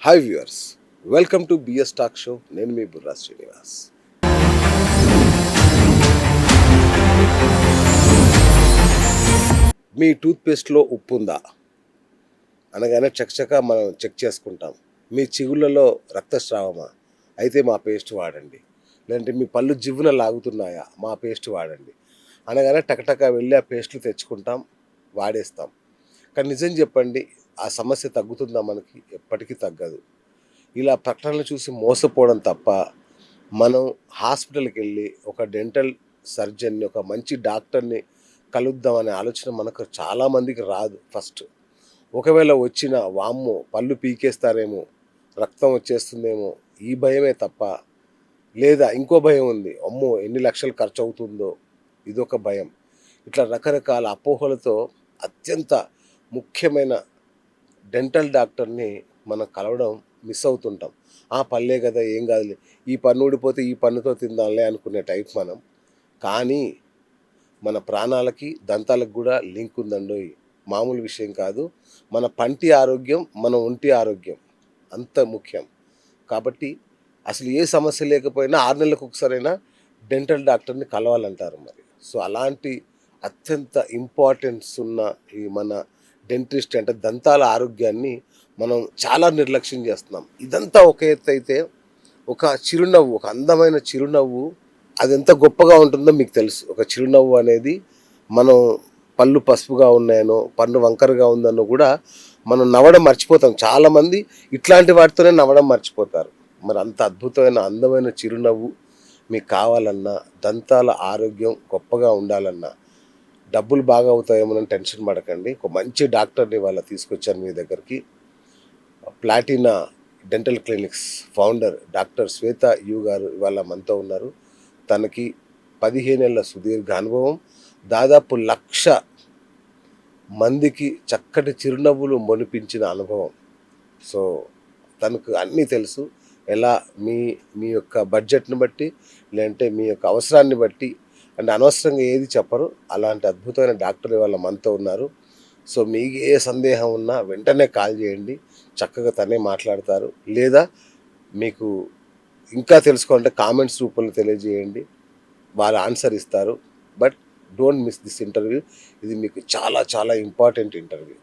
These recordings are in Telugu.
Hi viewers, welcome to BS talk show. నేను మీ బుర్రా శ్రీనివాస్. మీ టూత్పేస్ట్లో ఉప్పు ఉందా అనగానే చకచక మనం చెక్ చేసుకుంటాం. మీ చిగుళ్ళలో రక్తస్రావమా? అయితే మా పేస్ట్ వాడండి. లేదంటే మీ పళ్ళు జివ్వున లాగుతున్నాయా? మా పేస్ట్ వాడండి అనగానే టకటక వెళ్ళి ఆ పేస్ట్లు తెచ్చుకుంటాం, వాడేస్తాం. కానీ నిజం చెప్పండి, ఆ సమస్య తగ్గుతుందా? మనకి ఎప్పటికీ తగ్గదు. ఇలా ప్రకటనలు చూసి మోసపోవడం తప్ప మనం హాస్పిటల్కి వెళ్ళి ఒక డెంటల్ సర్జన్ని, ఒక మంచి డాక్టర్ని కలుద్దాం అనే ఆలోచన మనకు చాలామందికి రాదు. ఫస్ట్ ఒకవేళ వచ్చిన వామ్మో పళ్ళు పీకేస్తారేమో, రక్తం వచ్చేస్తుందేమో, ఈ భయమే తప్ప, లేదా ఇంకో భయం ఉంది, అమ్మో ఎన్ని లక్షలు ఖర్చు అవుతుందో, ఇదొక భయం. ఇట్లా రకరకాల అపోహలతో అత్యంత ముఖ్యమైన డెంటల్ డాక్టర్ని మనం కలవడం మిస్ అవుతుంటాం. ఆ పల్లే కదా, ఏం కాదులే, ఈ పన్ను ఊడిపోతే ఈ పన్నుతో తిందాంలే అనుకునే టైప్ మనం. కానీ మన ప్రాణాలకి దంతాలకు కూడా లింక్ ఉందండోయ్. మామూలు విషయం కాదు. మన పంటి ఆరోగ్యం, మన ఒంటి ఆరోగ్యం అంత ముఖ్యం. కాబట్టి అసలు ఏ సమస్య లేకపోయినా 6 నెలలకు ఒకసారైనా డెంటల్ డాక్టర్ని కలవాలంటారు మరి. సో అలాంటి అత్యంత ఇంపార్టెన్స్ ఉన్న ఈ మన డెంటిస్ట్ అంటే దంతాల ఆరోగ్యాన్ని మనం చాలా నిర్లక్ష్యం చేస్తున్నాం. ఇదంతా ఒక ఎత్తు అయితే, ఒక చిరునవ్వు, ఒక అందమైన చిరునవ్వు అది ఎంత గొప్పగా ఉంటుందో మీకు తెలుసు. ఒక చిరునవ్వు అనేది మనం పళ్ళు పసుపుగా ఉన్నాయనో, పన్ను వంకరగా ఉందనో కూడా మనం నవ్వడం మర్చిపోతాం. చాలామంది ఇట్లాంటి వాటితోనే నవ్వడం మర్చిపోతారు. మరి అంత అద్భుతమైన అందమైన చిరునవ్వు మీకు కావాలన్నా, దంతాల ఆరోగ్యం గొప్పగా ఉండాలన్నా, డబ్బులు బాగా అవుతాయేమోనని టెన్షన్ పడకండి. ఒక మంచి డాక్టర్ని వాళ్ళ తీసుకొచ్చాను మీ దగ్గరికి. Platina dental clinics founder doctor Shweta you గారు ఇవాళ మనతో ఉన్నారు. తనకి 15 ఏళ్ల సుదీర్ఘ అనుభవం, దాదాపు 1,00,000 మందికి చక్కటి చిరునవ్వులు మొనిపించిన అనుభవం. సో తనకు అన్నీ తెలుసు. ఎలా మీ మీ యొక్క బడ్జెట్ని బట్టి, లేదంటే మీ యొక్క అవసరాన్ని బట్టి, అంటే అనవసరంగా ఏది చెప్పరు. అలాంటి అద్భుతమైన డాక్టర్ ఇవాళ మనతో ఉన్నారు. సో మీకు ఏ సందేహం ఉన్నా వెంటనే కాల్ చేయండి. చక్కగా తనే మాట్లాడతారు. లేదా మీకు ఇంకా తెలుసుకోవాలంటే కామెంట్స్ రూపంలో తెలియజేయండి, వాళ్ళు ఆన్సర్ ఇస్తారు. But don't miss this interview. ఇది మీకు చాలా చాలా ఇంపార్టెంట్ ఇంటర్వ్యూ.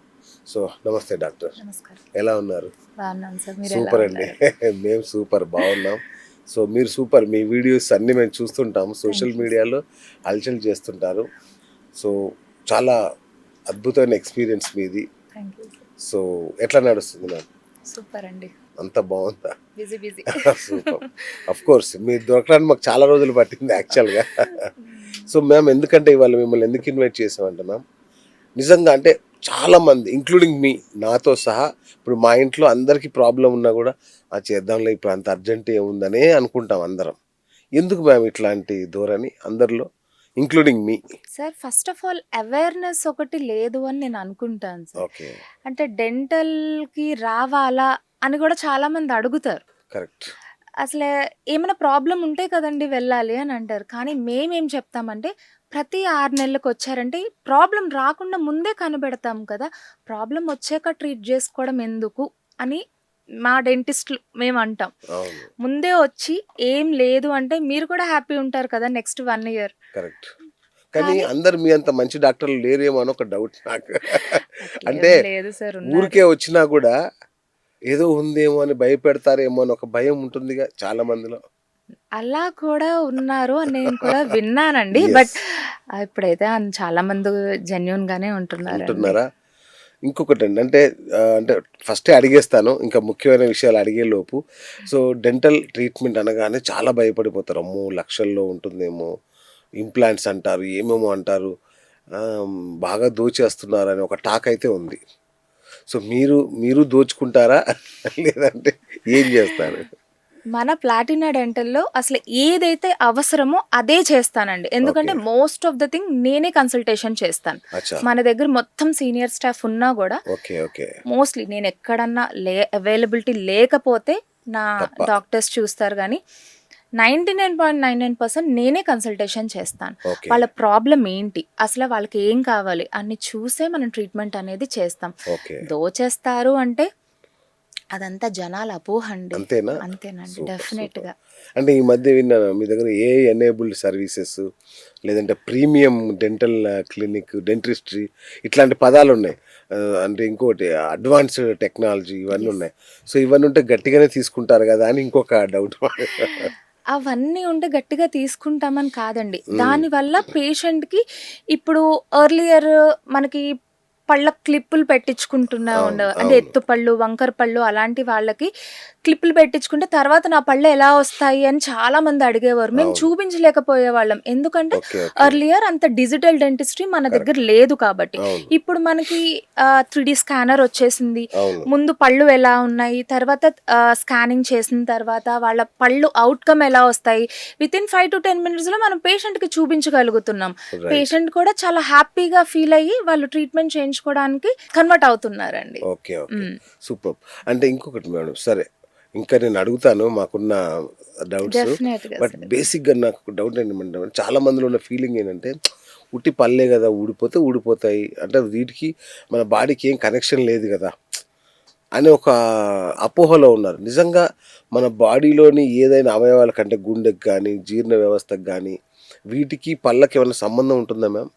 సో నమస్తే డాక్టర్, నమస్కారం. ఎలా ఉన్నారు? బాగున్నాను సార్. మీరు ఎలా సూపర్ అండి. ఉన్నారు? మేము సూపర్ బాగున్నాం. సో మీరు సూపర్. మీ వీడియోస్ అన్నీ మేము చూస్తుంటాము. Social thank you sir. మీడియాలో హల్చల్ చేస్తుంటారు. సో చాలా అద్భుతమైన ఎక్స్పీరియన్స్ మీది. Thank you sir. సో ఎట్లా నడుస్తుంది మ్యామ్? సూపర్ అండి. అంత బాగుందా? Busy busy. Super. Of course మీరు దొరకడానికి మాకు చాలా రోజులు పట్టింది యాక్చువల్గా. సో మ్యామ్, ఎందుకంటే ఇవాళ మిమ్మల్ని ఎందుకు ఇన్వైట్ చేసామంటే మ్యామ్, నిజంగా అంటే చాలామంది ఇంక్లూడింగ్ మీ, నాతో సహా, ఇప్పుడు మా ఇంట్లో అందరికీ ప్రాబ్లం ఉన్నా కూడా ఆ చేద్దాంలే ఇప్పుడు అంత అర్జెంట్ ఏముందనే అనుకుంటాం అందరం. ఎందుకు మ్యామ్ ఇట్లాంటి ధోరణి అందరిలో, including me? Sir first of all awareness ఒకటి లేదు అని నేను అనుకుంటాను సార్. ఓకే, అంటే డెంటల్కి రావాలా అని కూడా చాలా మంది అడుగుతారు. కరెక్ట్. అసలు ఏమైనా ప్రాబ్లం ఉంటే కదండి వెళ్ళాలి అని అంటారు. కానీ మేమేం చెప్తామంటే ప్రతి 6 నెలలకు వచ్చారంటే ప్రాబ్లం రాకుండా ముందే కనిపెడతాం కదా. ప్రాబ్లం వచ్చాక ట్రీట్ చేసుకోవడం ఎందుకు అని మా డెంటిస్ట్లు మేము అంటాం. అవును, ముందే వచ్చి ఏం లేదు అంటే మీరు కూడా హ్యాపీ ఉంటారు కదా నెక్స్ట్ 1 ఇయర్. కరెక్ట్. కానీ కానీ అందరు మీ అంత మంచి డాక్టర్లు లేరేమో అని ఒక డౌట్ నాకు. అంటే అట్లేం లేదు సార్, ఉన్నారు. ఊరికే వచ్చినా కూడా ఏదో ఉందేమో అని భయపెడతారేమో అని ఒక భయం ఉంటుందిగా చాలా మందిలో. అలా కూడా ఉన్నారు అని నేను కూడా విన్నానండి. బట్ ఎస్, ఇప్పుడైతే చాలా మంది జెన్యూన్ గానే ఉంటున్నారండి. ఉంటున్నారా? ఇంకొకటండి, అంటే అంటే ఫస్టే అడిగేస్తాను, ఇంకా ముఖ్యమైన విషయాలు అడిగే లోపు. సో డెంటల్ ట్రీట్మెంట్ అనగానే చాలా భయపడిపోతారు. అమ్మో లక్షల్లో ఉంటుందేమో, ఇంప్లాంట్స్ అంటారు, ఏమేమో అంటారు, బాగా దోచేస్తున్నారని ఒక టాక్ అయితే ఉంది. సో మీరు మీరు దోచుకుంటారా? లేదంటే ఏం చేస్తారు? మన ప్లాటినా డెంటల్‌లో అసలు ఏదైతే అవసరమో అదే చేస్తానండి. ఎందుకంటే okay, most of the thing నేనే కన్సల్టేషన్ చేస్తాను. అచ్చా, మన దగ్గర మొత్తం సీనియర్ స్టాఫ్ ఉన్నా గూడా ఓకే, ఓకే, మోస్ట్‌లీ నేను ఎక్కడన్నా అవైలబిలిటీ లేకపోతే నా తప్ప. డాక్టర్స్ చూస్తారు గానీ 99.99% నేనే కన్సల్టేషన్ చేస్తాను. ఓకే, వాళ్ళ ప్రాబ్లమ్ ఏంటి? అసలు వాళ్ళకి ఏం కావాలి? అన్ని చూసే మనం ట్రీట్మెంట్ అనేది చేస్తాం. ఓకే, దోచేస్తారు అంటే అదంతా జనాల అపోహ అండి. అంతేనా? అంతేనండి. సూపర్. డెఫినెట్‌గా. అంటే ఈ మధ్య విన్నాను మీ దగ్గర ఏఐ ఎనేబుల్డ్ సర్వీసెస్ లేదంటే ప్రీమియం డెంటల్ క్లినిక్, డెంటిస్ట్రీ ఇట్లాంటి పదాలున్నాయి. అంటే ఇంకోటి అడ్వాన్స్డ్ టెక్నాలజీ ఇవన్నీ యెస్. ఉన్నాయి. సో, ఇవన్నీ ఉంటే గట్టిగానే తీసుకుంటారు గదా! అని ఇంకొక డౌట్. అవన్నీ ఉంటే గట్టిగా తీసుకుంటామని కాదండి. హ్మ్. దానివల్ల పేషెంట్‌కి ఇప్పుడు ఎర్లియర్ మనకి పళ్ళ క్లిప్పులు పెట్టించుకుంటున్నా అవును. అంటే అవును. ఎత్తు పళ్ళు, వంకర పళ్ళు అలాంటి వాళ్ళకి క్లిప్పులు పెట్టించుకుంటే తర్వాత నా పళ్ళు ఎలా వస్తాయి అని చాలామంది అడిగేవారు. మేము అవును. చూపించలేకపోయేవాళ్ళం. ఎందుకంటే ఓకే. ఓకే. ఎర్లియర్ అంత డిజిటల్ డెంటిస్ట్రీ మన దగ్గర కరెక్ట్. లేదు కాబట్టి. అవును. ఇప్పుడు మనకి 3D స్కానర్ వచ్చేసింది. అవును. ముందు పళ్ళు ఎలా ఉన్నాయి, తర్వాత స్కానింగ్ చేసిన తర్వాత వాళ్ళ పళ్ళు ఔట్‌కమ్ ఎలా వస్తాయి. వితిన్ 5-10 మినిట్స్‌లో మనం పేషెంట్‌కి చూపించగలుగుతున్నాం. రైట్. పేషెంట్ కూడా చాలా హ్యాపీగా ఫీల్ అయ్యి వాళ్ళు ట్రీట్మెంట్ చేయించుకోవడానికి కన్వర్ట్ అవుతున్నారండి. ఓకే. ఓకే. హ్మ్. సూపర్బ్. అంటే ఇంకొకటి మేడం సరే, ఇంకా నేను అడుగుతాను మాకున్న డౌట్స్. డెఫినెట్‌గా బట్ సార్. బేసిక్‌గా నాకు డౌట్ ఏంటంటే చాలా మందిలో ఉన్న ఫీలింగ్ ఏంటంటే ఉట్టి పళ్ళే గదా! ఊడిపోతే ఊడిపోతాయి. అంటే వీటికి మన బాడీకి ఏం కనెక్షన్ లేదు గదా! అని ఒక అపోహలో ఉన్నారు. నిజంగా మన బాడీలోని ఏదైనా అవయవాల కంటే గుండెకి గానీ, జీర్ణ వ్యవస్థకి గానీ వీటికి పళ్ళకి ఏమైనా సంబంధం ఉంటుందా మ్యామ్?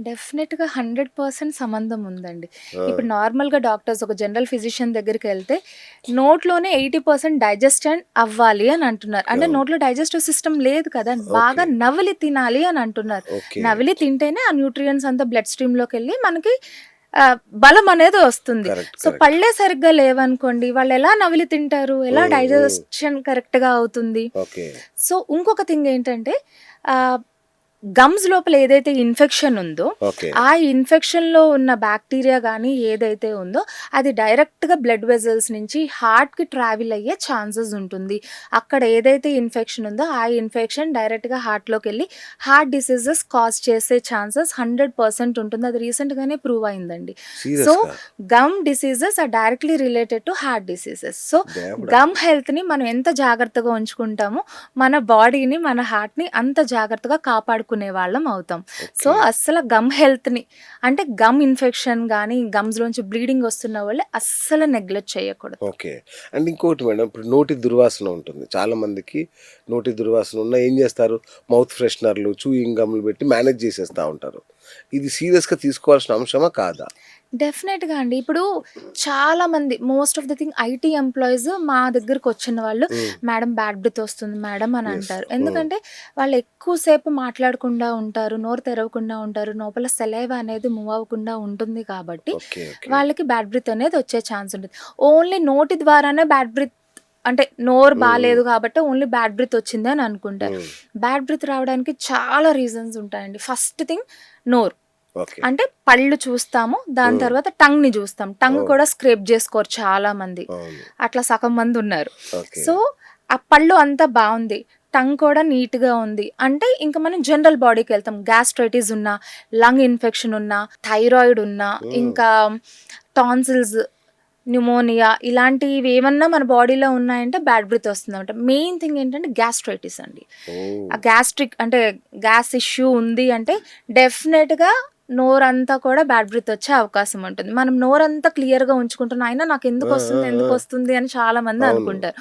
డెఫినెట్‌గా 100% సంబంధం ఉందండి. ఆ! ఇప్పుడు నార్మల్‌గా డాక్టర్స్ ఒక జనరల్ ఫిజిషియన్ దగ్గరికెళ్తే నోట్లోనే 80% డైజెషన్ అవ్వాలి అని అంటున్నారు. అంటే అవును. నోట్లో డైజెస్టివ్ సిస్టమ్ లేదు కదా! బాగా ఓకే. నమిలి తినాలి అని అంటున్నారు. ఓకే. నమిలి తింటేనే ఆ న్యూట్రియంట్స్ అంతా బ్లడ్ స్ట్రీమ్‌లోకెళ్ళి మనకి బలం అనేది వస్తుంది. కరెక్ట్. So, correct. పళ్ళే సరిగ్గా లేవనుకోండి వాళ్ళెలా నమిలి తింటారు? ఎలా హ్మ్. హ్మ్. డైజెషన్ కరెక్ట్‌గా అవుతుంది? ఓకే. సో, ఇంకొక థింగ్ ఏంటంటే ఆహ్ గమ్స్ లోపల ఏదైతే ఇన్ఫెక్షన్ ఉందో, ఓకే. ఆ ఇన్ఫెక్షన్‌లో ఉన్న బాక్టీరియా గానీ ఏదైతే ఉందో, అది డైరెక్ట్‌గా బ్లడ్ వెసల్స్ నుంచి హార్ట్‌కి ట్రావెల్ అయ్యే ఛాన్సెస్ ఉంటుంది. అక్కడ ఏదైతే ఇన్ఫెక్షన్ ఉందో, ఆ ఇన్ఫెక్షన్ డైరెక్ట్‌గా హార్ట్‌లోకెళ్ళి హార్ట్ డిసీజెస్ కాజ్ చేసే ఛాన్సెస్ 100% ఉంటుంది. అది రీసెంట్‌గానే ప్రూవ్ అయిందండి. సో, సీరియస్‌గా? Gum diseases are directly related to heart diseases. So, దేవుడా! గమ్ హెల్త్‌ని మనం ఎంత జాగ్రత్తగా ఉంచుకుంటామో, మన బాడీని, మన హార్ట్‌ని అంత జాగ్రత్తగా కాపాడుకునే వాళ్ళం అవుతాం. So, okay. అస్సల గమ్ హెల్త్‌ని అంటే గమ్ ఇన్ఫెక్షన్ గానీ, గమ్స్‌లోంచి బ్లీడింగ్ వస్తున్న వాళ్ళు అస్సలు నెగ్లెక్ట్ చేయకూడదు. ఓకే. అండ్ ఇంకోటి మేడం ఇప్పుడు నోటి దుర్వాసన ఉంటుంది. చాలా మందికి నోటి దుర్వాసన ఉన్నా ఏం చేస్తారు? మౌత్ ఫ్రెషనర్‌లు, చూయింగ్ గమ్‌లు పెట్టి మేనేజ్ చేసేస్తా ఉంటారు. ఇది సీరియస్‌గా తీసుకోవాల్సిన అంశమా? కాదా? డెఫినెట్‌గా అండి. ఇప్పుడు చాలామంది most of the thing IT employees మా దగ్గరకొచ్చిన వాళ్ళు, హ్మ్. "మేడం బ్యాడ్ బ్రెత్ వస్తుంది మేడం" అని యెస్. అంటారు. హ్మ్. ఎందుకంటే వాళ్ళు ఎక్కువ సేపు మాట్లాడకుండా ఉంటారు. నోరు తెరవకుండా ఉంటారు. లోపల సెలైవా అనేది మూవ్ అవ్వకుండా ఉంటుంది కాబట్టి, ఓకే. ఓకే. వాళ్ళకి బ్యాడ్ బ్రెత్ అనేది వచ్చే ఛాన్స్ ఉంటది. ఓన్లీ నోటి ద్వారానే బ్యాడ్ బ్రెత్ అంటే నోరు హ్మ్. హ్మ్. బాలేదు కాబట్టి ఓన్లీ బ్యాడ్ బ్రెత్ వచ్చింది అని అనుకుంటారు. హ్మ్. బ్యాడ్ బ్రెత్ రావడానికి చాలా రీజన్స్ ఉంటాయండి. ఫస్ట్ థింగ్ నోరు. ఓకే. అంటే పళ్ళు చూస్తాము. దాని హ్మ్. తర్వాత టంగ్‌ని జూస్తాం. టంగ్ ఓహ్! కూడా స్క్రేప్ జేసుకోరు చాలామంది. అవును. అట్లా సగం మందున్నారు. ఓకే. సో, ఆ పళ్ళు అంతా బావుంది. టంగ్ కూడా నీట్‌గా ఉంది. అంటే ఇంక మనం జనరల్ బాడీకెళ్తాం. గ్యాస్ట్రైటిస్ ఉన్నా, లంగ్ ఇన్ఫెక్షన్ ఉన్నా, థైరాయిడ్ ఉన్నా, హ్మ్. ఇంకా టాన్సిల్స్, న్యూమోనియా ఇలాంటివేమన్నా మన బాడీలో ఉన్నాయంటే బ్యాడ్ బ్రీత్ వస్తుందన్నమాట. మెయిన్ థింగ్ ఏంటంటే గ్యాస్ట్రైటిస్ అండి. ఓహ్! ఆ గ్యాస్ట్రిక్ అంటే గ్యాస్ ఇష్యూ ఉంది అంటే డెఫినెట్‌గా నోరంతా కూడా బ్యాడ్ బ్రీత్ వచ్చే అవకాశం ఉంటుంది. మనం నోరంతా క్లియర్‌గా ఉంచుకుంటున్నా అయినా ఆ! ఆ! నాకెందుకొస్తుంది, ఆ! ఎందుకొస్తుంది అని చాలామంది అవును. అనుకుంటారు.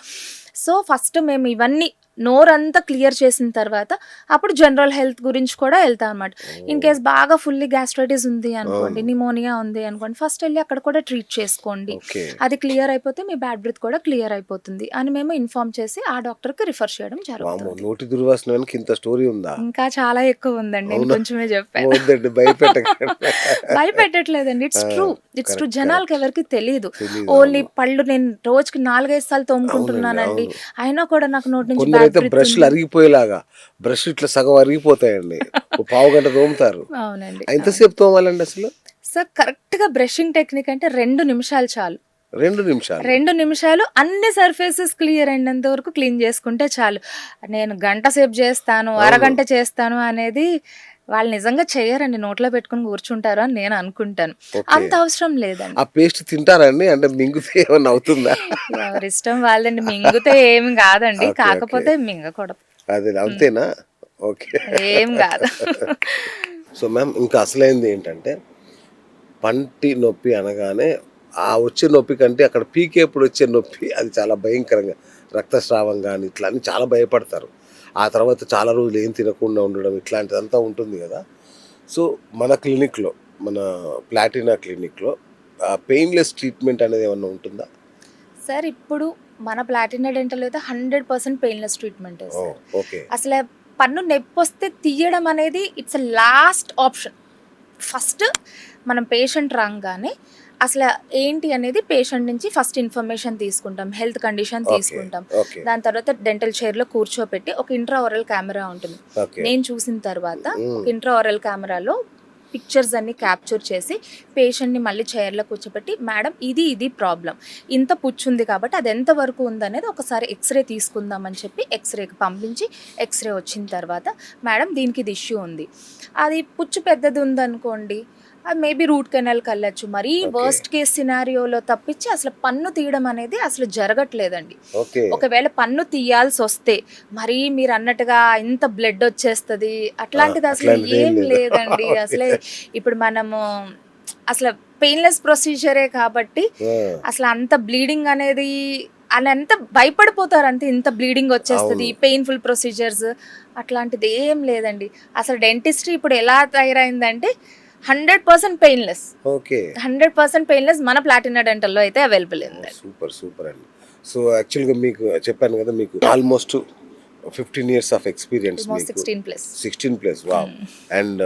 సో, ఫస్ట్ మేము ఇవన్నీ నోరంతా క్లియర్ చేసిన తర్వాత అప్పుడు జనరల్ హెల్త్ గురించి కూడా ఎళ్తాం అనమాట. In oh! కేస్ బాగా ఫుల్లీ గ్యాస్ట్రైటిస్ ఉంది అనుకోండి, అవును. నిమోనియా ఉంది అనుకోండి, ఫస్ట్ ఎళ్లి అక్కడ కూడా ట్రీట్ చేసుకోండి. ఓకే. అది క్లియర్ అయిపోతే మీ బ్యాడ్ బ్రీత్ కూడా క్లియర్ అయిపోతుంది అని మేము ఇన్ఫార్మ్ చేసి ఆ డాక్టర్‌కి రిఫర్ చేయడం వామ్మో! జరుగుతుంది. నోటి దుర్వాసన వెనక ఇంత స్టోరీ ఉందా? ఇంకా చాలా ఎక్కువుందండి. నేను అవునా? కొంచెమే జెప్పాను. వద్దండి భయపెట్టకండి. భయపెట్టట్లేదండి. ఆ! It's true. It's true. Correct. Correct. జనాలకెవరికీ తెలీదు. తెలీదు. ఓన్లీ అవును. పళ్ళు నేను రోజుకి 4, 5 సార్లు అవునండి. తోముకుంటున్నానండి. అవును. అయినా కూడా నాకు నోటి నుంచి బ్యాడ్ కొందరైతే బ్రీత్ బ్రష్‌లు ఉంది. అరిగిపోయేలాగా బ్రష్ ఇట్లా సగం అరిగిపోతాయండి. ఓ పావుగంట తోముతారు. అవునండి. అవును. ఎంతసేపు తోమాలండి అసలు? సో, కరెక్ట్‌గా బ్రషింగ్ టెక్నిక్ అంటే 2 నిమిషాలు చాలు. 2 నిమిషాలు. 2 నిమిషాలు అన్ని సర్ఫేసెస్ క్లియర్ అయినంత వరకు క్లీన్ చేసుకుంటే చాలు. నేను గంట సేపు చేస్తాను, అవును. అరగంట చేస్తాను అనేది వాళ్ళు నిజంగా చెయ్యరండి. నోట్లో పెట్టుకొని కూర్చుంటారు అని నేను అనుకుంటాను. ఓకే. అంత అవసరం లేదండి. ఆ పేస్ట్ తింటారా అండి? అంటే మింగితే ఏమన్నా అవుతుందా? ఎవరిష్టం వాళ్ళదండి. మింగితే ఏమి గాదండి. ఓకే. ఓకే. కాకపోతే మింగకూడదు. అదే హ్మ్. అంతేనా? ఓకే. ఏం గాదు. సో, మ్యామ్ ఇంకా అసలైంది ఏంటంటే పంటి నొప్పి అనగానే ఆ వచ్చే నొప్పి కంటే అక్కడ పీకేప్పుడు వచ్చే నొప్పి అది చాలా భయంకరంగా, రక్తస్రావం కానీ ఇట్లా అని చాలా భయపడతారు. ఆ తర్వాత చాలా రోజులు ఏం తినకుండా ఉండడం ఇట్లాంటిదంతా ఉంటుంది కదా. సో మన క్లినిక్లో, మన ప్లాటినా క్లినిక్లో పెయిన్లెస్ ట్రీట్మెంట్ అనేది ఏమన్నా ఉంటుందా? సార్ ఇప్పుడు మన ప్లాటినా డెంటల్ అయితే 100% పెయిన్లెస్ ట్రీట్మెంట్ ఓ, సార్. ఓకే అసలు పన్ను నొప్పి వస్తే తీయడం అనేది ఇట్స్ లాస్ట్ ఆప్షన్. ఫస్ట్ మనం పేషెంట్ రాగానే అసలు ఏంటి అనేది పేషెంట్ నుంచి ఫస్ట్ ఇన్ఫర్మేషన్ తీసుకుంటాం, హెల్త్ కండిషన్ ఓకే తీసుకుంటాం. ఓకే దాని తర్వాత డెంటల్ చైర్లో కూర్చోపెట్టి ఒక ఇంట్రాఓరల్ కెమెరా ఉంటుంది. ఓకే నేను చూసిన తర్వాత ఒక ఇంట్రాఓరల్ కెమెరాలో పిక్చర్స్ అన్ని క్యాప్చర్ చేసి పేషెంట్ని మళ్ళీ చైర్లో కూర్చోబెట్టి, మేడం ఇది ప్రాబ్లం, ఇంత పుచ్చుంది కాబట్టి అది ఎంతవరకు ఉందనేది ఒకసారి ఎక్స్రే తీసుకుందామని చెప్పి ఎక్స్రేకి పంపించి, ఎక్స్రే వచ్చిన తర్వాత మేడం దీనికి ఇది ఇష్యూ ఉంది, అది పుచ్చు పెద్దది ఉందనుకోండి అది మేబీ రూట్ కెనాల్కి వెళ్ళచ్చు. మరీ వర్స్ట్ కేస్ సినారియోలో తప్పించి అసలు పన్ను తీయడం అనేది అసలు జరగట్లేదండి. ఓకే ఒకవేళ పన్ను తీయాల్సి వస్తే మరీ మీరు అన్నట్టుగా ఇంత బ్లడ్ వచ్చేస్తుంది అట్లాంటిది అసలు అట్లాంటిది ఏం ఏం లేదు. లేదండి. అసలే ఇప్పుడు మనము అసలు పెయిన్లెస్ ప్రొసీజరే కాబట్టి అసలు అంత బ్లీడింగ్ అనేది అని అంత భయపడిపోతారు, అంతే ఇంత బ్లీడింగ్ వచ్చేస్తుంది, పెయిన్ఫుల్ ప్రొసీజర్స్ అట్లాంటిది ఏం లేదండి. అసలు డెంటిస్ట్రీ ఇప్పుడు ఎలా తయారైందంటే 100% పెయిన్లెస్, ఓకే 100% పెయిన్లెస్ మన ప్లాటినా డెంటల్లో అయితే అవైలబుల్ ఉంది. సూపర్ సూపర్ అండి. సో యాక్చువల్గా మీకు చెప్పాను కదా, మీకు almost 15 years of experience, almost మీకు 16+. 16+. వావ్. అండ్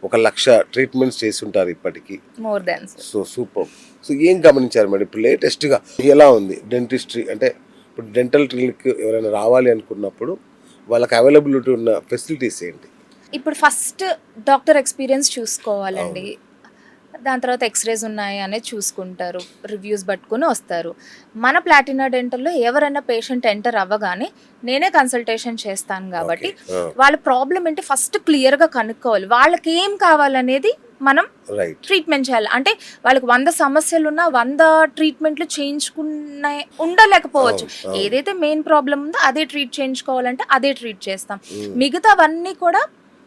1,00,000 ట్రీట్మెంట్స్ చేస్తుంటారు ఇప్పటికి. More than. So super. So ఏం గమనించారు మేడం ఇప్పుడు లేటెస్ట్గా ఎలా ఉంది డెంటిస్ట్రీ? అంటే ఇప్పుడు డెంటల్ క్లినిక్ ఎవరైనా రావాలి అనుకున్నప్పుడు వాళ్ళకి అవైలబిలిటీ ఉన్న ఫెసిలిటీస్ ఏంటి? ఇప్పుడు ఫస్ట్ డాక్టర్ ఎక్స్పీరియన్స్ చూసుకోవాలండి. దాని తర్వాత ఎక్స్రేస్ ఉన్నాయి అనేది చూసుకుంటారు, రివ్యూస్ పట్టుకుని వస్తారు. మన ప్లాటినా డెంటల్లో ఎవరైనా పేషెంట్ ఎంటర్ అవ్వగానే నేనే కన్సల్టేషన్ చేస్తాను కాబట్టి వాళ్ళ ప్రాబ్లం ఏంటి ఫస్ట్ క్లియర్గా కనుక్కోవాలి, వాళ్ళకి ఏం కావాలనేది మనం ట్రీట్మెంట్ చేయాలి. అంటే వాళ్ళకి 100 సమస్యలు ఉన్నా 100 ట్రీట్మెంట్లు చేయించుకున్న ఉండలేకపోవచ్చు. ఏదైతే మెయిన్ ప్రాబ్లం ఉందో అదే ట్రీట్ చేయించుకోవాలంటే అదే ట్రీట్ చేస్తాం. మిగతావన్నీ కూడా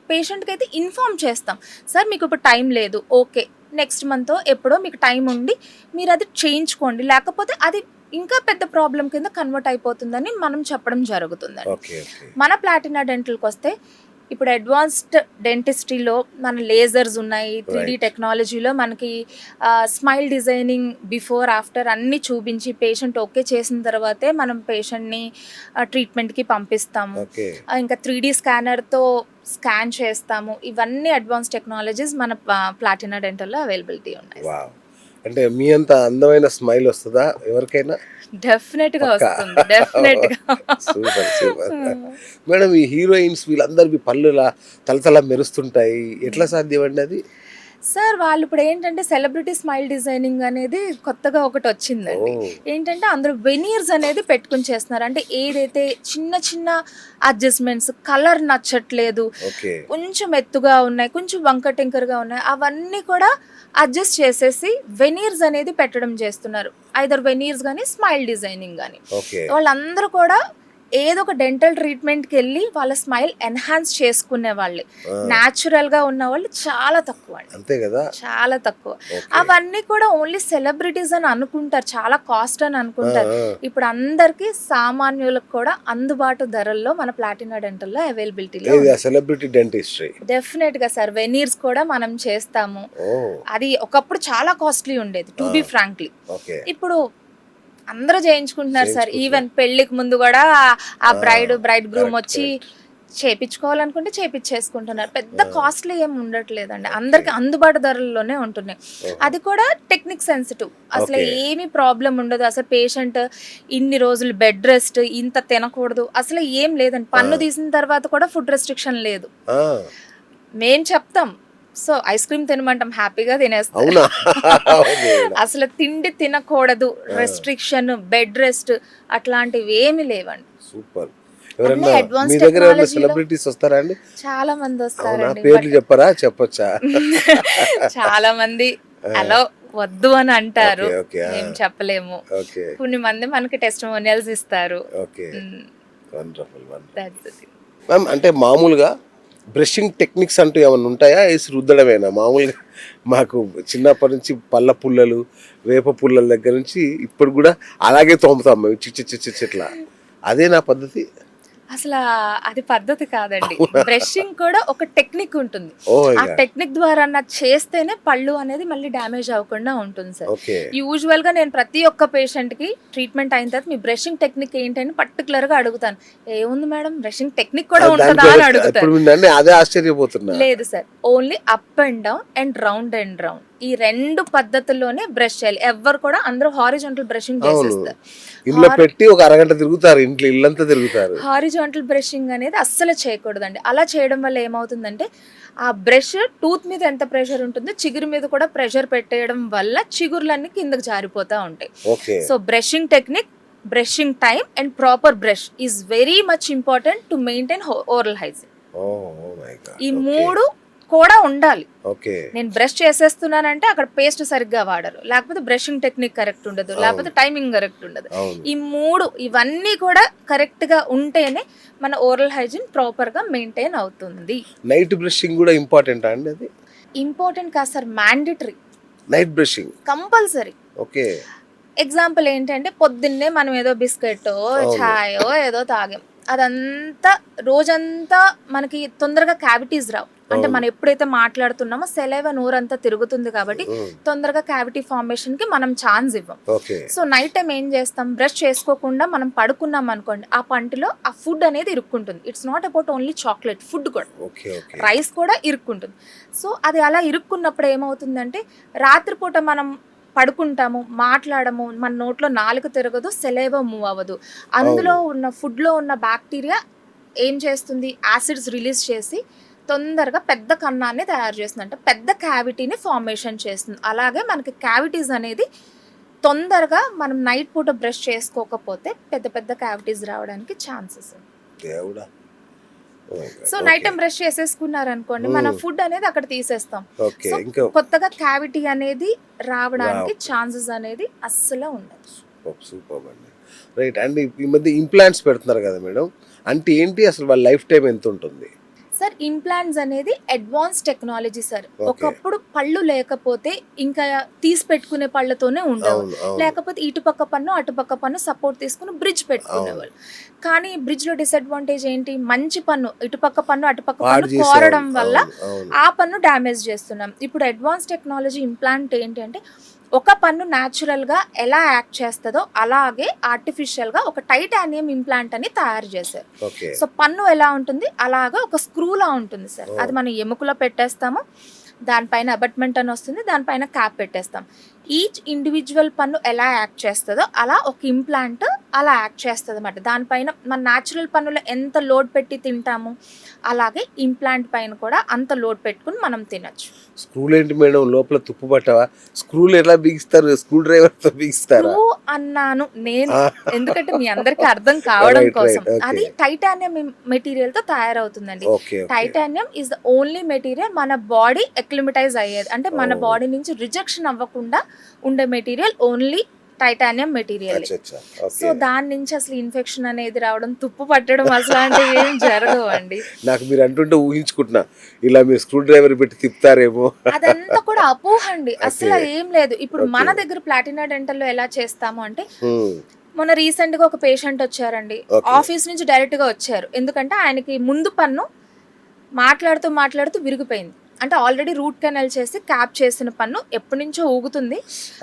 పేషెంట్కి అయితే ఇన్ఫామ్ చేస్తాం. సార్ మీకు ఇప్పుడు టైం లేదు, ఓకే నెక్స్ట్ మంత్ ఎప్పుడో మీకు టైం ఉండి మీరు అది చేయించుకోండి, లేకపోతే అది ఇంకా పెద్ద ప్రాబ్లం కింద కన్వర్ట్ అయిపోతుందని మనం చెప్పడం జరుగుతుందండి. మన ప్లాటినా డెంటల్కి వస్తే ఇప్పుడు అడ్వాన్స్డ్ డెంటిస్ట్రీలో మన లేజర్స్ ఉన్నాయి, 3D టెక్నాలజీలో మనకి స్మైల్ డిజైనింగ్ బిఫోర్ ఆఫ్టర్ అన్నీ చూపించి పేషెంట్ ఓకే చేసిన తర్వాతే మనం పేషెంట్ని ట్రీట్మెంట్కి పంపిస్తాము. ఇంకా 3D స్కానర్తో స్కాన్ చేస్తాము. ఇవన్నీ అడ్వాన్స్ టెక్నాలజీస్ మన ప్లాటినా డెంటల్లో అవైలబిలిటీ ఉన్నాయి. అంటే మీ అంత అందమైన స్మైల్ వస్తుందా ఎవరికైనా? డెఫినెట్గా వస్తుంది, డెఫినెట్గా. Super super madam. ఈ హీరోయిన్స్ వీళ్ళందరికీ పళ్ళు తలతల మెరుస్తుంటాయి, ఎట్లా సాధ్యం అండి అది? సార్ వాళ్ళు ఇప్పుడు ఏంటంటే సెలబ్రిటీ స్మైల్ డిజైనింగ్ అనేది కొత్తగా ఒకటి వచ్చిందండి. ఏంటంటే అందరూ వెనీర్స్ అనేది పెట్టుకుని చేస్తున్నారు. అంటే ఏదైతే చిన్న చిన్న అడ్జస్ట్మెంట్స్, కలర్ నచ్చట్లేదు, కొంచెం ఎత్తుగా ఉన్నాయి, కొంచెం వంకటింకరగా ఉన్నాయి, అవన్నీ కూడా అడ్జస్ట్ చేసేసి వెనీర్స్ అనేది పెట్టడం చేస్తున్నారు. ఐదర్ వెనీర్స్ కానీ స్మైల్ డిజైనింగ్ కానీ. వాళ్ళందరూ కూడా ఏదో ఒక డెంటల్ ట్రీట్మెంట్కి వెళ్ళి వాళ్ళ స్మైల్ ఎన్హాన్స్ చేసుకునే వాళ్ళే. న్యాచురల్గా ఉన్న వాళ్ళు చాలా తక్కువ అండి, అంతే కదా, చాలా తక్కువ. అవన్నీ కూడా ఓన్లీ సెలబ్రిటీస్ అని అనుకుంటారు, చాలా కాస్ట్ అని అనుకుంటారు. ఇప్పుడు అందరికి సామాన్యులకు కూడా అందుబాటు ధరల్లో మన ప్లాటినా డెంటల్లో అవైలబిలిటీలో సెలబ్రిటీ డెంటిస్ట్రీ. డెఫినెట్ గా సార్, వెనీర్స్ కూడా మనం చేస్తాము. అది ఒకప్పుడు చాలా కాస్ట్లీ ఉండేది, టు బి ఫ్రాంక్లీ. ఇప్పుడు అందరూ చేయించుకుంటున్నారు సార్. ఈవెన్ పెళ్లికి ముందు కూడా ఆ బ్రైడ్ గ్రూమ్ వచ్చి చేపించుకోవాలనుకుంటే చేపించేసుకుంటున్నారు. పెద్ద కాస్ట్లీ ఏమి ఉండట్లేదండి, అందరికి అందుబాటు ధరల్లోనే ఉంటున్నాయి. అది కూడా టెక్నిక్ సెన్సిటివ్, అసలు ఏమి ప్రాబ్లం ఉండదు. అసలు పేషెంట్ ఇన్ని రోజులు బెడ్ రెస్ట్, ఇంత తినకూడదు అసలు ఏం లేదండి. పన్ను తీసిన తర్వాత కూడా ఫుడ్ రెస్ట్రిక్షన్ లేదు, మేం చెప్తాం. సో ఐస్ క్రీమ్ తినమంటాం, హ్యాపీగా తినేస్తాం. అసలు తిండి తినకూడదు, రెస్ట్రిక్షన్, బెడ్ రెస్ట్ అట్లాంటివి ఏమి లేవండి. సూపర్. చాలా మంది వస్తారండి, పేర్లు చెప్పరా? చెప్పొచ్చా? చాలా మంది అలా వద్దు అని అంటారు, ఏం చెప్పలేము. కొన్ని మంది మనకి టెస్టిమోనియల్స్ ఇస్తారు. అంటే మామూలుగా బ్రషింగ్ టెక్నిక్స్ అంటూ ఏమైనా ఉంటాయా? ఏసి రుద్దడమేనా? మామూలుగా మాకు చిన్నప్పటి నుంచి పళ్ళ పుల్లలు, వేప పుల్లల దగ్గర నుంచి ఇప్పుడు కూడా అలాగే తోముతాం మేము ఇట్లా. అదే నా పద్ధతి. అసలా అది పద్ధతి కాదండి. బ్రషింగ్ కూడా ఒక టెక్నిక్ ఉంటుంది. ఓహ్ మై ఆ గాడ్! టెక్నిక్ ద్వారా చేస్తేనే పళ్ళు అనేది మళ్ళీ డ్యామేజ్ అవ్వకుండా ఉంటుంది సార్. ఓకే. యూజువల్‌గా నేను ప్రతి ఒక్క పేషెంట్‌కి ట్రీట్మెంట్ అయిన తర్వాత మీ బ్రషింగ్ టెక్నిక్ ఏంటి అని పర్టిక్యులర్‌గా అడుగుతాను. ఏముంది మేడం బ్రషింగ్ టెక్నిక్ కూడా దాని ఉంటదా అని ఇప్పుడు అడుగుతారు. నన్ను అదే ఆశ్చర్యపోతున్నా. లేదు sir. Only up and down and round and round. ఈ 2 పద్ధతుల్లోనే బ్రష్ చేయాలి. ఎవ్వరు కూడా అందరూ హారిజాంటల్ బ్రషింగ్ అవును. చేసేస్తారు. ఇంట్లో పెట్టి ఒక అరగంట తిరుగుతారు. ఇల్లంతా తిరుగుతారు. హారిజాంటల్ బ్రషింగ్ అనేది అస్సలు చేయకూడదండి. అలా చేయడం వల్ల ఏమవుతుందంటే, ఆ బ్రష్ టూత్ మీద ఎంత ప్రెషర్ ఉంటుందో, చిగురు మీద కూడా ప్రెషర్ పెట్టేయడం వల్ల చిగుర్లన్నీ కిందకి జారిపోతా ఉంటాయి. Okay. So, brushing technique, brushing time and proper brush is very much important to maintain oral hygiene. Oh my God! ఈ ఓకే. 3 కూడా ఉండాలి. ఓకే. నేను బ్రష్ చేసేస్తున్నానంటే అక్కడ పేస్ట్ సరిగ్గా వాడరు. లేకపోతే బ్రషింగ్ టెక్నిక్ కరెక్ట్ ఉండదు. లేకపోతే టైమింగ్ కరెక్ట్ ఉండదు. అవును. ఈ 3 ఇవన్నీ కూడా కరెక్ట్‌గా ఉంటేనే మన ఓరల్ హైజీన్ ప్రాపర్‌గా మెయింటైన్ అవుతుంది. నైట్ బ్రషింగ్ కూడా ఇంపార్టెంటా అండి అది? ఇంపార్టెంట్ కాదు sir, mandatory. Night brushing. Compulsory. Okay. Example ఏంటంటే పొద్దున్నే మనం ఏదో బిస్కెట్టో, అవును. చాయో ఏదో తాగాం. అదంతా రోజంతా మనకి తొందరగా క్యావిటీస్ రావు. అంటే అవును. మనం ఎప్పుడైతే మాట్లాడుతున్నామో సెలైవా నోరంతా తిరుగుతుంది కాబట్టి తొందరగా క్యావిటీ ఫార్మేషన్‌కి మనం ఛాన్స్ ఇవ్వం. ఓకే. సో నైట్ టైం ఏం చేస్తాం, బ్రష్ చేసుకోకుండా మనం పడుకున్నాం అనుకోండి, ఆ పంటిలో ఆ ఫుడ్ అనేది ఇరుక్కుంటుంది. It's not about only chocolate, food కూడా, ఓకే. ఓకే. రైస్ కూడా ఇరుక్కుంటుంది. సో అది అలా ఇరుక్కున్నప్పుడు ఏమవుతుందంటే, రాత్రిపూట మనం పడుకుంటాము, మాట్లాడము, మన నోట్లో నాలుక తిరగదు, సెలైవా మూవ్ అవ్వదు. అందులో ఉన్న ఫుడ్లో ఉన్న బ్యాక్టీరియా ఏం చేస్తుంది, యాసిడ్స్ రిలీజ్ చేసి తొందరగా పెద్ద కన్నాన్ని తయారు చేస్తుంది. అంటే పెద్ద క్యావిటీని ఫార్మేషన్ చేస్తుంది. అలాగే మనకి క్యావిటీస్ అనేది తొందరగా మనం నైట్ పూట బ్రష్ చేసుకోకపోతే పెద్ద పెద్ద క్యావిటీస్ రావడానికి ఛాన్సెస్. దేవుడా! Oh my god! So night okay. Time brush చేసేసుకున్నారనుకోండి, మన ఫుడ్ అనేది అక్కడ తీసేస్తాం. ఓకే. సో ఇంకా కొత్తగా క్యావిటీ అనేది రావడానికి రావు. ఛాన్సెస్ అనేది అస్సలు ఉండదు. సూపర్ అండి. రైట్. అండ్ ఈ మధ్య ఇంప్లాంట్స్ పెడుతున్నారు కదా మేడం. అంటే ఏంటి అసలు వాళ్ళ లైఫ్ టైం ఎంత ఉంటుంది? సార్ ఇంప్లాంట్స్ అనేది అడ్వాన్స్ టెక్నాలజీ సార్. ఓకే. ఒకప్పుడు పళ్ళు లేకపోతే ఇంకా తీసి పెట్టుకునే పళ్ళతోనే ఉండేవాళ్ళు. అవును. అవును. లేకపోతే ఇటుపక్క పన్ను అటుపక్క పన్ను సపోర్ట్ తీసుకుని బ్రిడ్జ్ పెట్టుకునేవాళ్ళు. కానీ బ్రిడ్జ్లో డిసడ్వాంటేజ్ ఏంటి, మంచి పన్ను ఇటుపక్క పన్ను అటుపక్క పాడు పన్ను చేసేవాళ్ళు. కోరడం వల్ల అవును. అవును. ఆ పన్ను డ్యామేజ్ చేస్తున్నాం. ఇప్పుడు అడ్వాన్స్ టెక్నాలజీ ఇంప్లాంట్ ఏంటి అంటే, ఒక పన్ను న్యాచురల్గా ఎలా యాక్ట్ చేస్తుందో అలాగే ఆర్టిఫిషియల్గా ఒక టైటానియం ఇంప్లాంట్ అని తయారు చేశారు. ఓకే. సో పన్ను ఎలా ఉంటుంది, అలాగా ఒక స్క్రూలా ఉంటుంది సార్. అది మనం ఎముకలో పెట్టేస్తాము, దానిపైన అబట్మెంట్ అని వస్తుంది, దానిపైన క్యాప్ పెట్టేస్తాం. ఈచ్ ఇండివిజువల్ పన్ను ఎలా యాక్ట్ చేస్తుందో అలా ఒక ఇంప్లాంట్ అలా యాక్ట్ చేస్తుంది అన్నమాట. దానిపైన మన న్యాచురల్ పన్నులో ఎంత లోడ్ పెట్టి తింటాము, అలాగే ఇంప్లాంట్ పైన కూడా అంత లోడ్ పెట్టుకుని మనం తినచ్చు. స్క్రూలు ఏంటి మేడం, లోపల తుప్పు పట్టవా? స్క్రూలు ఎలా బిగిస్తారు? స్క్రూ డ్రైవర్తో బిగిస్తారా? స్క్రూ అన్నాను నేను, ఎందుకంటే మీ అందరికి అర్థం కావడం రైట్. కోసం. రైట్. ఓకే. అది టైటానియం మెటీరియల్ తో తయారవుతుందండి. Okay. Okay. Titanium is the only material మన బాడీ ఎక్లిమటైజ్ అయ్యేది, అంటే మన బాడీ నుంచి రిజెక్షన్ అవ్వకుండా ఉండే మెటీరియల్ ఓన్లీ టైటానియం మెటీరియల్. అచ్చా. So okay. దాని నుంచి అసలు ఇన్ఫెక్షన్ అనేది రావడం, తుప్పు పట్టడం అసలాంటివి ఏం జరగవండి. నాకు మీరు అంటుంటే ఊహించుకుంటున్నా, ఇలా మీరు స్క్రూ డ్రైవర్ పెట్టి తిప్పుతారేమో. అదంతా కూడా అపోహ అండి, అసలు ఓకే. ఏం లేదు. ఇప్పుడు ఓకే. మన దగ్గర ప్లాటినా డెంటల్లో ఎలా చేస్తాము అంటే, హ్మ్. మొన్న రీసెంట్గా ఒక పేషెంట్ వచ్చారండి. ఓకే. ఆఫీస్ నుంచి డైరెక్ట్గా వచ్చారు. ఎందుకంటే ఆయనకి ముందు పన్ను మాట్లాడుతూ మాట్లాడుతూ విరిగిపోయింది. అంటే ఆల్రెడీ రూట్ కెనాల్ చేసి క్యాప్ చేసిన పన్ను ఎప్పటి నుంచో ఊగుతుంది.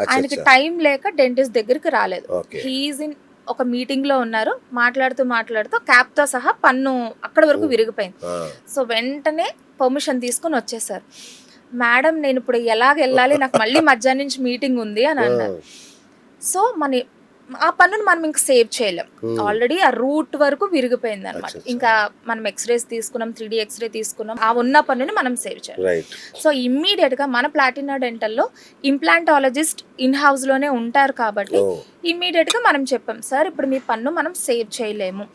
ఆయనకి అచ్చా. టైం లేక డెంటిస్ట్ దగ్గరికి రాలేదు. ఓకే. హీఈస్ ఇన్ ఒక మీటింగ్లో ఉన్నారు. మాట్లాడుతూ క్యాప్తో సహా పన్ను అక్కడ వరకు విరిగిపోయింది. ఆ. సో వెంటనే పర్మిషన్ తీసుకుని వచ్చేసారు. మేడం నేను ఇప్పుడు ఎలాగ వెళ్ళాలి, నాకు మళ్ళీ మధ్యాహ్నం నుంచి మీటింగ్ ఉంది అని అన్నారు. సో ఆ పన్నును మనం ఇంకా సేవ్ చేయలేం. ఆల్రెడీ ఆ రూట్ వరకు విరిగిపోయింది అనమాట. అచ్చా. ఇంకా మనం ఎక్స్రేస్ తీసుకున్నాం, 3D ఎక్స్రే తీసుకున్నాం, ఆ ఉన్న పన్నుని మనం సేవ్ చేయాలి. రైట్. సో ఇమ్మీడియట్గా మన ప్లాటినా డెంటల్లో ఇంప్లాంటాలజిస్ట్ ఇన్ హౌస్లోనే ఉంటారు కాబట్టి ఓ. ఇమ్మీడియట్గా మనం చెప్పాం, సార్ ఇప్పుడు మీ పన్ను మనం సేవ్ చేయలేము,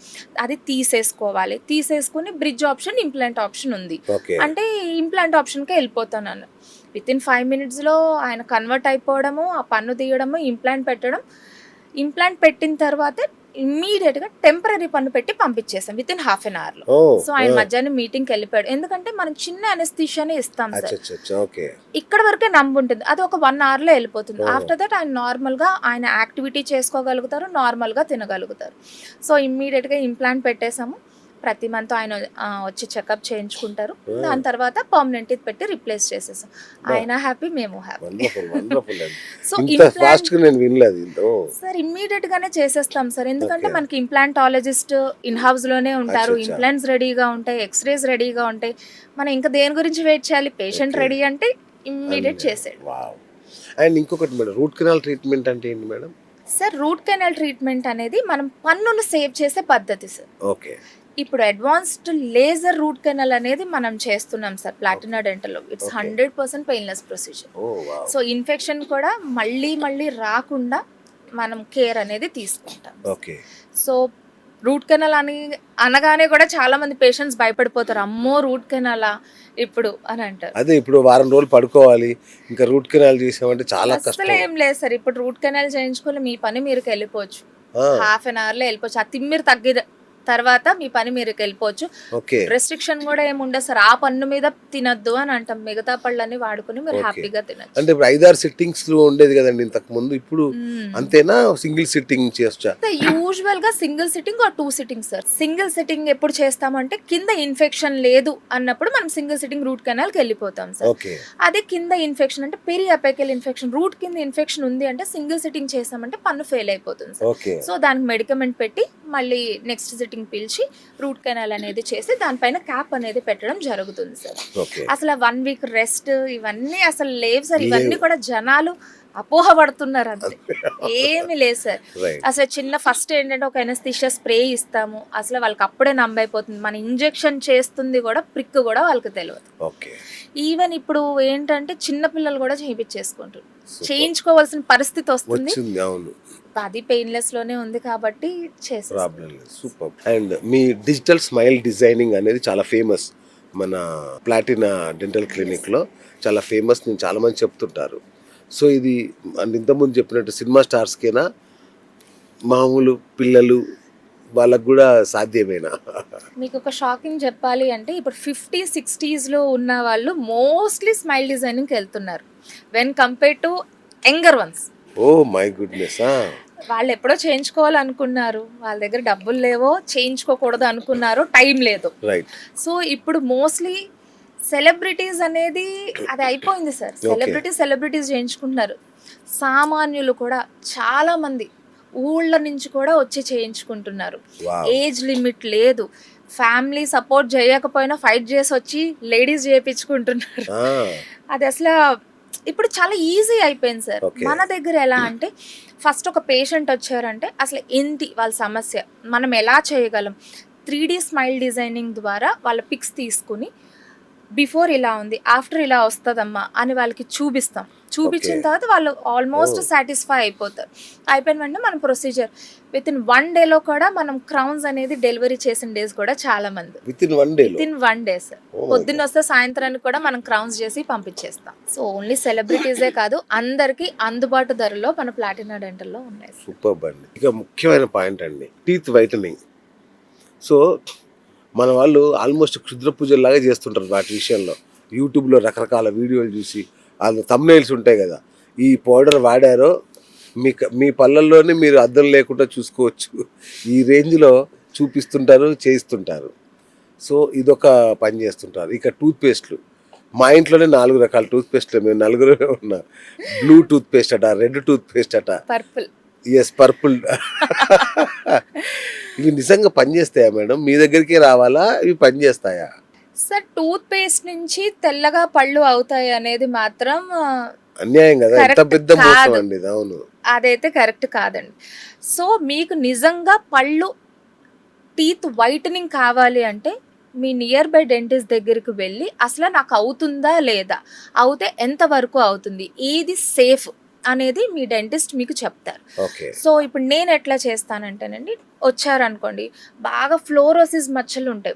అది తీసేసుకుని బ్రిడ్జ్ ఆప్షన్, ఇంప్లాంట్ ఆప్షన్ ఉంది ఓకే. అంటే ఇంప్లాంట్ ఆప్షన్కే వెళ్ళిపోతాను. వితిన్ 5 minutesలో ఆయన కన్వర్ట్ అయిపోవడము, ఆ పన్ను తీయడము, ఇంప్లాంట్ పెట్టడం. ఇంప్లాంట్ పెట్టిన తర్వాతే ఇమ్మీడియట్ గా టెంపరీ పన్ను పెట్టి పంపించేసాం with in half an hour లో. ఓ సో ఆయన మధ్యాహ్నం మీటింగ్కి వెళ్ళిపోయాడు. ఎందుకంటే మనం చిన్న అనెస్థీషియానే ఇస్తాం సార్. ఓకే ఇక్కడ వరకే నమ్ము ఉంటుంది, అది ఒక 1 hour లో వెళ్ళిపోతుంది. ఆఫ్టర్ దట్ ఆయన నార్మల్ గా ఆయన యాక్టివిటీ చేసుకోగలుగుతారు, నార్మల్ గా తినగలుగుతారు. సో ఇమ్మీడియట్ గా ఇంప్లాంట్ పెట్టేసాము. ప్రతి మంత్ ఆయన వచ్చి చెకప్ చేయించుకుంటారు. దాని తర్వాత పర్మనెంట్ ఇది పెట్టి రిప్లేస్ చేసేసాం. ఆయన హ్యాపీ, మేము హ్యాపీ. వండర్ఫుల్ వండర్ఫుల్ అండి. సో ఇంత ఫాస్ట్ గా నేను వినలేదు ఇంత. సార్ ఇమ్మీడియట్ గానే చేసేస్తాం సార్. ఎందుకంటే మనకి ఇంప్లాంటాలజిస్ట్ ఇన్ హౌస్ లోనే ఉంటారు. ఇంప్లాంట్స్ రెడీగా ఉంటాయి, ఎక్స్రేస్ రెడీగా ఉంటాయి. మనం ఇంకా దేని గురించి వెయిట్ చేయాలి? పేషెంట్ రెడీ అంటే ఇమ్మీడియట్ చేసేది. వావ్. అండ్ ఇంకొకటి మేడం, రూట్ కెనాల్ ట్రీట్మెంట్ అంటే ఏంటి madam? Sir root canal treatment అనేది మనం పన్నును సేవ్ చేసే పద్ధతి సార్. ఓకే. ఇప్పుడు అడ్వాన్స్డ్ లేజర్ రూట్ కెనాల్ అనేది మనం చేస్తున్నాం సార్ ప్లాటినా డెంటల్లో. It's 100% painless procedure. So infection కూడా మళ్ళీ రాకుండా మనం కేర్ అనేది తీసుకుంటాం. ఓకే. సో రూట్ కెనాల్ అనగానే కూడా చాలా మంది పేషెంట్స్ భయపడిపోతారు. అమ్మో రూట్ కెనాలా ఇప్పుడు అని అంటారు. అదే ఇప్పుడు వారం రోజులు పడుకోవాలి, ఇంకా రూట్ కెనాల్ చేసామంటే చాలా కష్టం. అసలు ఏం లేదు సార్, ఇప్పుడు రూట్ కెనాల్ చేయించుకోవాలి, మీ పని మీరు వెళ్ళిపోవచ్చు. హాఫ్ అన్ అవర్ లో వెళ్ళిపోవచ్చు. ఆ తిమ్మిరి తగ్గి తర్వాత మీ పని మీరు వెళ్ళిపోవచ్చు. రెస్ట్రిక్షన్ కూడా ఏముండదు సార్. ఆ పన్ను మీద తినద్దు అని అంటాం, మిగతా పళ్ళని వాడుకుని మీరు హ్యాపీగా తినచ్చు. అంటే ఇప్పుడు 5-6 సిట్టింగ్స్ ఉండేది కదండి ఇంతకు ముందు, ఇప్పుడు అంతేనా? సింగిల్ సిట్టింగ్ చేయొచ్చా? యూజువల్ గా single sitting are 2 sitting sir. Single sitting ఎప్పుడు చేస్తామంటే కింద ఇన్ఫెక్షన్ లేదు అన్నప్పుడు మనం సింగిల్ సిట్టింగ్ రూట్ కెనాల్ కి వెళ్ళిపోతాం సార్. అదే కింద ఇన్ఫెక్షన్ అంటే పెరి అపెకల్ ఇన్ఫెక్షన్, రూట్ కింద ఇన్ఫెక్షన్ ఉంది అంటే సింగిల్ సిట్టింగ్ చేసామంటే పన్ను ఫెయిల్ అయిపోతుంది సార్. సో దానికి మెడికమెంట్ పెట్టి మళ్ళీ నెక్స్ట్ సిట్టింగ్ పిలిచి రూట్ కెనాల్ అనేది చేసి దానిపైన క్యాప్ అనేది పెట్టడం జరుగుతుంది సార్. అసలు 1 week రెస్ట్ ఇవన్నీ అసలు లేవు సార్. ఇవన్నీ కూడా జనాలు అపోహ పడుతున్నారు అంతే, ఏమి లేదు సార్. అసలు చిన్న ఫస్ట్ ఏంటంటే ఒక ఎనస్థీషియా స్ప్రే ఇస్తాము, అసలు వాళ్ళకి అప్పుడే నమ్మైపోతుంది. మన ఇంజెక్షన్ చేస్తుంది కూడా ప్రిక్ కూడా వాళ్ళకి తెలియదు. ఈవెన్ ఇప్పుడు ఏంటంటే చిన్న పిల్లలు కూడా చేయించేసుకుంటారు, చేయించుకోవాల్సిన పరిస్థితి వస్తుంది. అది పెయిన్లెస్ లోనే ఉంది కాబట్టి ప్రాబ్లం లేదు. Super. And me digital smile designing అనేది చాలా ఫేమస్ మన ప్లాటినా డెంటల్ క్లినిక్ లో, చాలా ఫేమస్. నేను చాలా మంది చెప్తుంటారు. సో ఇది ఇంతకుముందు చెప్పినట్టు సినిమా స్టార్స్కేనా, మామూలు పిల్లలు వాళ్ళకు కూడా సాధ్యమేనా? మీకు ఒక షాకింగ్ చెప్పాలి అంటే ఇప్పుడు 50-60s లో ఉన్న వాళ్ళు మోస్ట్లీ స్మైల్ డిజైనింగ్కి వెళ్తున్నారు when compare to younger ones. Oh my goodness. వాళ్ళు ఎప్పుడో చేయించుకోవాలనుకున్నారు, వాళ్ళ దగ్గర డబ్బులు లేవో, చేయించుకోకూడదు అనుకున్నారు, టైం లేదు. సో ఇప్పుడు మోస్ట్లీ సెలబ్రిటీస్ అనేది అది అయిపోయింది సార్. సెలబ్రిటీస్ చేయించుకుంటున్నారు. సామాన్యులు కూడా చాలా మంది ఊళ్ళ నుంచి కూడా వచ్చి చేయించుకుంటున్నారు. ఏజ్ లిమిట్ లేదు. ఫ్యామిలీ సపోర్ట్ చేయకపోయినా ఫైట్ చేసి వచ్చి లేడీస్ చేయించుకుంటున్నారు. అది అసలు ఇప్పుడు చాలా ఈజీ అయిపోయింది సార్. మన దగ్గర ఎలా అంటే ఫస్ట్ ఒక పేషెంట్ వచ్చారంటే అసలు ఏంటి వాళ్ళ సమస్య, మనం ఎలా చేయగలం, 3D స్మైల్ డిజైనింగ్ ద్వారా వాళ్ళ పిక్స్ తీసుకుని బిఫోర్ ఇలా ఉంది, ఆఫ్టర్ ఇలా వస్తుందమ్మా అని వాళ్ళకి చూపిస్తాం. చూపించిన తర్వాత వాళ్ళు ఆల్మోస్ట్ సాటిస్ఫై అయిపోతారు. అయిపోయిన వెంటనే మన ప్రొసీజర్ విత్ ఇన్ 1 day లో కూడా మనం క్రౌన్స్ అనేది డెలివరీ చేసిన డేస్ కూడా చాలా మంది విత్ ఇన్ 1 day సార్. పొద్దున్న వస్తే సాయంత్రానికి కూడా మనం క్రౌన్స్ చేసి పంపించేస్తాం. సో ఓన్లీ సెలబ్రిటీసే కాదు, అందరికి అందుబాటు ధరలో మన ప్లాటినా డెంటల్లో ఉన్నాయి. సూపర్ అండి. ఇక ముఖ్యమైన పాయింట్ అండి, టీత్ వైటనింగ్. సో మన వాళ్ళు ఆల్మోస్ట్ క్షుద్ర పూజల్లాగా చేస్తుంటారు వాటి విషయంలో. యూట్యూబ్లో రకరకాల వీడియోలు చూసి వాళ్ళ థంబ్నెయిల్స్ ఉంటాయి కదా, ఈ పౌడర్ వాడారో మీ పళ్ళల్లోనే మీరు అద్దం లేకుండా చూసుకోవచ్చు, ఈ రేంజ్లో చూపిస్తుంటారు, చేయిస్తుంటారు. సో ఇదొక పని చేస్తుంటారు. ఇక టూత్పేస్ట్లు, మా ఇంట్లోనే 4 రకాల టూత్పేస్ట్లు, మేము 4 ఉన్నా. బ్లూ టూత్పేస్ట్ అట, రెడ్ టూత్పేస్ట్ అట, పర్పుల్. ఇవి నిజంగా పనిచేస్తాయా మేడం? మీ దగ్గరికే రావాలా, ఇవి పనిచేస్తాయా? సార్ టూత్ పేస్ట్ నుంచి తెల్లగా పళ్ళు అవుతాయి అనేది మాత్రం అన్యాయం కదా, ఎంత పెద్ద మోసం అండి. అవును, అదైతే కరెక్ట్ కాదండి. సో మీకు నిజంగా పళ్ళు టీత్ వైటనింగ్ కావాలి అంటే మీ నియర్ బై డెంటిస్ట్ దగ్గరికి వెళ్ళి అసలు నాకు అవుతుందా లేదా, అవుతే ఎంత వరకు అవుతుంది, ఏది సేఫ్ అనేది మీ డెంటిస్ట్ మీకు చెప్తారు. సో ఇప్పుడు నేను ఎట్లా చేస్తానంటేనండి, వచ్చారనుకోండి బాగా ఫ్లోరోసిస్ మచ్చలు ఉంటాయి,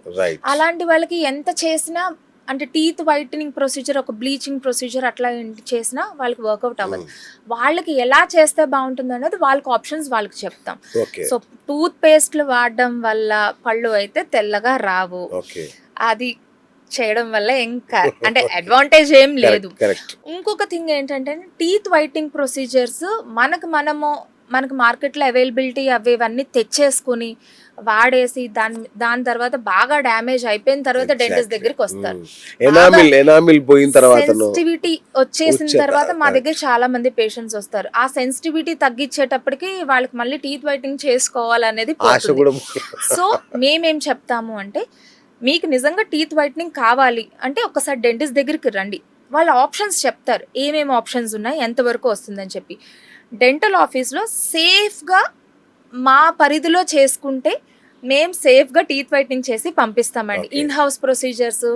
అలాంటి వాళ్ళకి ఎంత చేసినా అంటే టీత్ వైటనింగ్ ప్రొసీజర్, ఒక బ్లీచింగ్ ప్రొసీజర్ అట్లా చేసినా వాళ్ళకి వర్కౌట్ అవ్వదు. వాళ్ళకి ఎలా చేస్తే బాగుంటుంది అనేది వాళ్ళకి ఆప్షన్స్ వాళ్ళకి చెప్తాం. ఓకే సో టూత్ పేస్ట్లు వాడడం వల్ల పళ్ళు అయితే తెల్లగా రావు. ఓకే అది చేయడం వల్ల ఇంకా అంటే అడ్వాంటేజ్ ఏం లేదు. కరెక్ట్ ఇంకొక థింగ్ ఏంటంటే టీత్ వైటింగ్ ప్రొసీజర్స్ మనకు మార్కెట్లో అవైలబిలిటీ ఇవన్నీ తెచ్చేసుకుని వాడేసి దాని తర్వాత బాగా డ్యామేజ్ అయిపోయిన తర్వాత డెంటిస్ట్ దగ్గరికి వస్తారు. ఎనామిల్ పోయిన తర్వాత సెన్సిటివిటీ వచ్చేసిన తర్వాత మా దగ్గర చాలా మంది పేషెంట్స్ వస్తారు. ఆ సెన్సిటివిటీ తగ్గించేటప్పటికి వాళ్ళకి మళ్ళీ టీత్ వైటింగ్ చేసుకోవాలనేది పోతుంది. సో మేమేం చెప్తాము అంటే, మీకు నిజంగా టీత్ వైట్నింగ్ కావాలి అంటే ఒకసారి డెంటిస్ట్ దగ్గరికి రండి, వాళ్ళ ఆప్షన్స్ చెప్తారు, ఏమేమి ఆప్షన్స్ ఉన్నాయి, ఎంతవరకు వస్తుందని చెప్పి. డెంటల్ ఆఫీస్లో సేఫ్గా మా పరిధిలో చేసుకుంటే మేము సేఫ్గా టీత్ వైట్నింగ్ చేసి పంపిస్తామండి. ఇన్ హౌస్ ప్రొసీజర్స్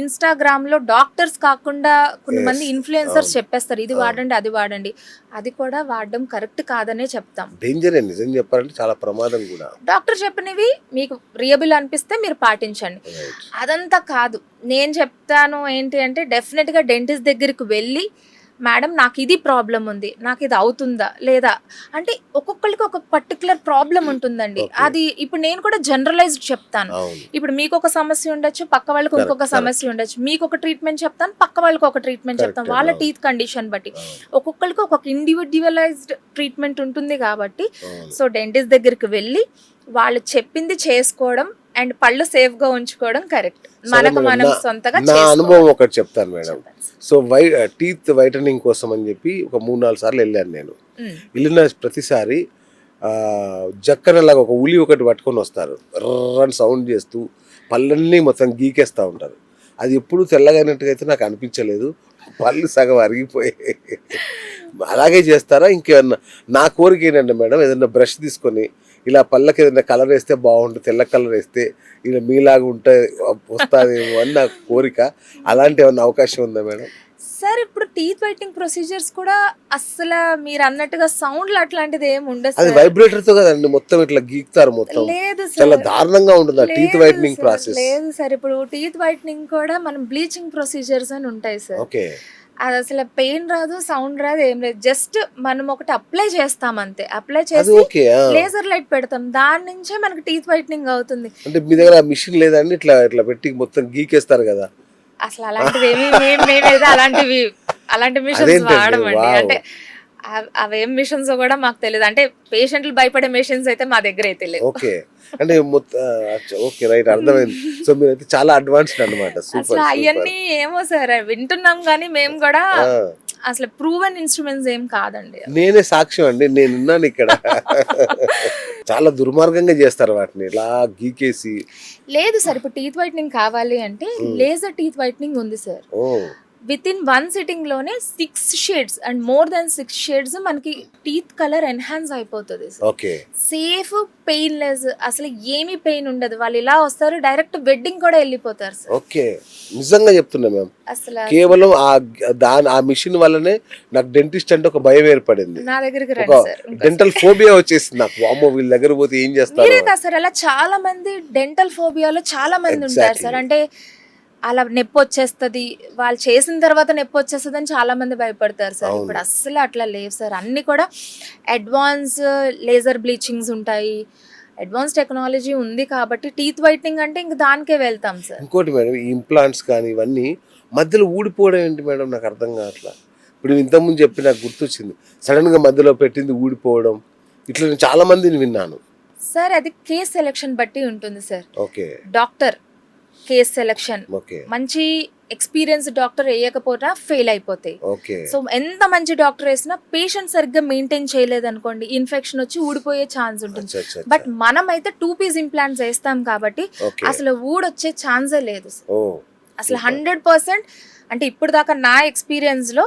ఇన్స్టాగ్రామ్లో డాక్టర్స్ కాకుండా కొంతమంది ఇన్ఫ్లుయెన్సర్స్ చెప్పేస్తారు, ఇది వాడండి అది వాడండి. అది కూడా వాడడం కరెక్ట్ కాదనే చెప్తాం. డేంజర్ నిజం చెప్పాలంటే చాలా ప్రమాదం కూడా. డాక్టర్ చెప్పినవి మీకు రియబుల్ అనిపిస్తే మీరు పాటించండి. అదంతా కాదు, నేను చెప్తాను ఏంటి అంటే, డెఫినెట్గా డెంటిస్ట్ దగ్గరికి వెళ్ళి, మేడం నాకు ఇది ప్రాబ్లం ఉంది, నాకు ఇది అవుతుందా లేదా అంటే, ఒక్కొక్కరికి ఒక పర్టికులర్ ప్రాబ్లం ఉంటుందండి. అది ఇప్పుడు నేను కూడా జనరలైజ్డ్ చెప్తాను. ఇప్పుడు మీకు ఒక సమస్య ఉండొచ్చు, పక్క వాళ్ళకి ఇంకొక సమస్య ఉండొచ్చు. మీకు ఒక ట్రీట్మెంట్ చెప్తాను, పక్క వాళ్ళకి ఒక ట్రీట్మెంట్ చెప్తాను, వాళ్ళ టీత్ కండిషన్ బట్టి. ఒక్కొక్కరికి ఒక్కొక్క ఇండివిడ్యువలైజ్డ్ ట్రీట్మెంట్ ఉంటుంది కాబట్టి, సో డెంటిస్ట్ దగ్గరికి వెళ్ళి వాళ్ళు చెప్పింది చేసుకోవడం అండ్ పళ్ళు సేఫ్ గా ఉంచుకోవడం కరెక్ట్. మనకు మనం సొంతగా నా అనుభవం ఒకటి చెప్తాను మేడం. సో టీత్ వైటనింగ్ కోసం అని చెప్పి ఒక 3-4 సార్లు వెళ్ళాను నేను. వెళ్ళిన ప్రతిసారి జక్కనలాగా ఒక ఉలి ఒకటి పట్టుకొని వస్తారు, రన్ సౌండ్ చేస్తూ పళ్ళన్నీ మొత్తం గీకేస్తూ ఉంటారు. అది ఎప్పుడు తెల్లగైనట్టుగా అయితే నాకు అనిపించలేదు, పళ్ళు సగం అరిగిపోయాయి. అలాగే చేస్తారా ఇంకేమన్నా? నా కోరిక ఏంటంటే మేడం, ఏదైనా బ్రష్ తీసుకొని ఇలా పళ్ళకి ఏదైనా కలర్ వేస్తే బాగుంటుంది, తెల్ల కలర్ వేస్తే ఇలా మీలాగా ఉంటే వస్తుందేమో అని నా కోరిక. అలాంటి ఏమన్నా అవకాశం ఉందా మేడం? సార్ ఇప్పుడు టీత్ వైటింగ్ ప్రొసీజర్స్ కూడా అసలు మీరు అన్నట్టుగా సౌండ్లు అట్లాంటిది ఏమి ఉండదు. అది వైబ్రేటర్ తో కదండి మొత్తం ఇట్లా గీకుతారు మొత్తం. లేదు చాలా దారుణంగా ఉంటుంది ఆ టీత్ వైటనింగ్ ప్రాసెస్. లేదు సార్, ఇప్పుడు టీత్ వైటనింగ్ కూడా మనం బ్లీచింగ్ ప్రొసీజర్స్ అని ఉంటాయి సార్. ఓకే, అది అసలు పెయిన్ రాదు, సౌండ్ రాదు, ఏం లేదు. జస్ట్ మనం ఒకటి అప్లై చేస్తాం అంతే. అప్లై చేసి లేజర్ లైట్ పెడతాం, దాని నుంచే మనకి టీత్ వైటనింగ్ అవుతుంది. అంటే మీ దగ్గర మిషన్ లేదండి ఇట్లా ఇట్లా పెట్టి మొత్తం గీకేస్తారు కదా? అసలు అలాంటివి మేమైతే అలాంటి మిషన్స్ వాడమండి. అంటే అవేం మిషన్స్ కూడా మాకు తెలియదు. అంటే పేషెంట్లు భయపడే మిషన్స్ అయితే మా దగ్గర అయితే లేదు. ఓకే, అంటే ఓకే రైట్, అర్థమైంది. సో మీరైతే చాలా అడ్వాన్స్డ్ అన్నమాట. అసలు అవన్నీ ఏమో సార్ వింటున్నాం కానీ మేము కూడా అసలు ప్రూవెన్ ఇన్స్ట్రుమెంట్స్ ఏం కాదండి. నేనే సాక్ష్యం అండి, నేనున్నాను ఇక్కడ. చాలా దుర్మార్గంగా చేస్తారు వాటిని ఇలా గీకేసి. లేదు సార్, ఇప్పుడు టీత్ వైట్నింగ్ కావాలి అంటే లేజర్ టీత్ వైట్నింగ్ ఉంది సార్. విత్ ఇన్ 1 సిట్టింగ్ లోనే 6 shades and more than 6 shades మనకి టీత్ కలర్ ఎన్హాన్స్ అయిపోతుంది. సేఫ్, పెయిన్లెస్, అసలు ఏమీ పెయిన్ ఉండదు. వాళ్ళు ఇలా వస్తారు, డైరెక్ట్ వెడ్డింగ్ కూడా వెళ్ళిపోతారు సార్. ఓకే, నిజంగా చెప్తున్నా మ్యామ్. అసలు కేవలం ఆ మిషన్ వల్లనే నాకు డెంటిస్ట్ అంటే ఒక భయం ఏర్పడింది. నా దగ్గరికి రండి సార్. డెంటల్ ఫోబియా వచ్చేసింది నాకు. వామ్మో, వీళ్ళ దగ్గర పోతే ఏం చేస్తారు? మీరే కాదు సార్, అలా చాలా మంది డెంటల్ ఫోబియాలో చాలా మంది ఉంటారు సార్. అంటే అలా నొప్పి వచ్చేస్తుంది, వాళ్ళు చేసిన తర్వాత నొప్పి వచ్చేస్తుంది అని చాలా మంది భయపడతారు సార్. ఇప్పుడు అస్సలు అట్లా లేవు సార్. అన్ని కూడా అడ్వాన్స్ లేజర్ బ్లీచింగ్స్ ఉంటాయి, అడ్వాన్స్ టెక్నాలజీ ఉంది కాబట్టి టీత్ వైట్నింగ్ అంటే ఇంక దానికే వెళ్తాం సార్. ఇంకోటి మేడం, ఈ ఇంప్లాంట్స్ కానీ ఇవన్నీ మధ్యలో ఊడిపోవడం ఏంటి మేడం? నాకు అర్థం కావట్లా. ఇప్పుడు ఇంతకుముందు చెప్పి నాకు గుర్తొచ్చింది, సడన్ గా మధ్యలో పెట్టింది ఊడిపోవడం, ఇట్లా నేను చాలా మందిని విన్నాను సార్. అది కేస్ సెలెక్షన్ బట్టి ఉంటుంది sir. Okay, doctor case selection, మంచి ఎక్స్పీరియన్స్ డాక్టర్ వేయకపోయినా ఫెయిల్ అయిపోతాయి. సో ఎంత మంచి డాక్టర్ వేసినా పేషెంట్ సరిగ్గా మెయింటైన్ చేయలేదు అనుకోండి, ఇన్ఫెక్షన్ వచ్చి ఊడిపోయే ఛాన్స్ ఉంటుంది. బట్ మనం అయితే 2 పీస్ ఇంప్లాంట్స్ వేస్తాం కాబట్టి అసలు ఊడొచ్చే ఛాన్సే లేదు అసలు 100%. అంటే ఇప్పుడు దాకా నా ఎక్స్పీరియన్స్ లో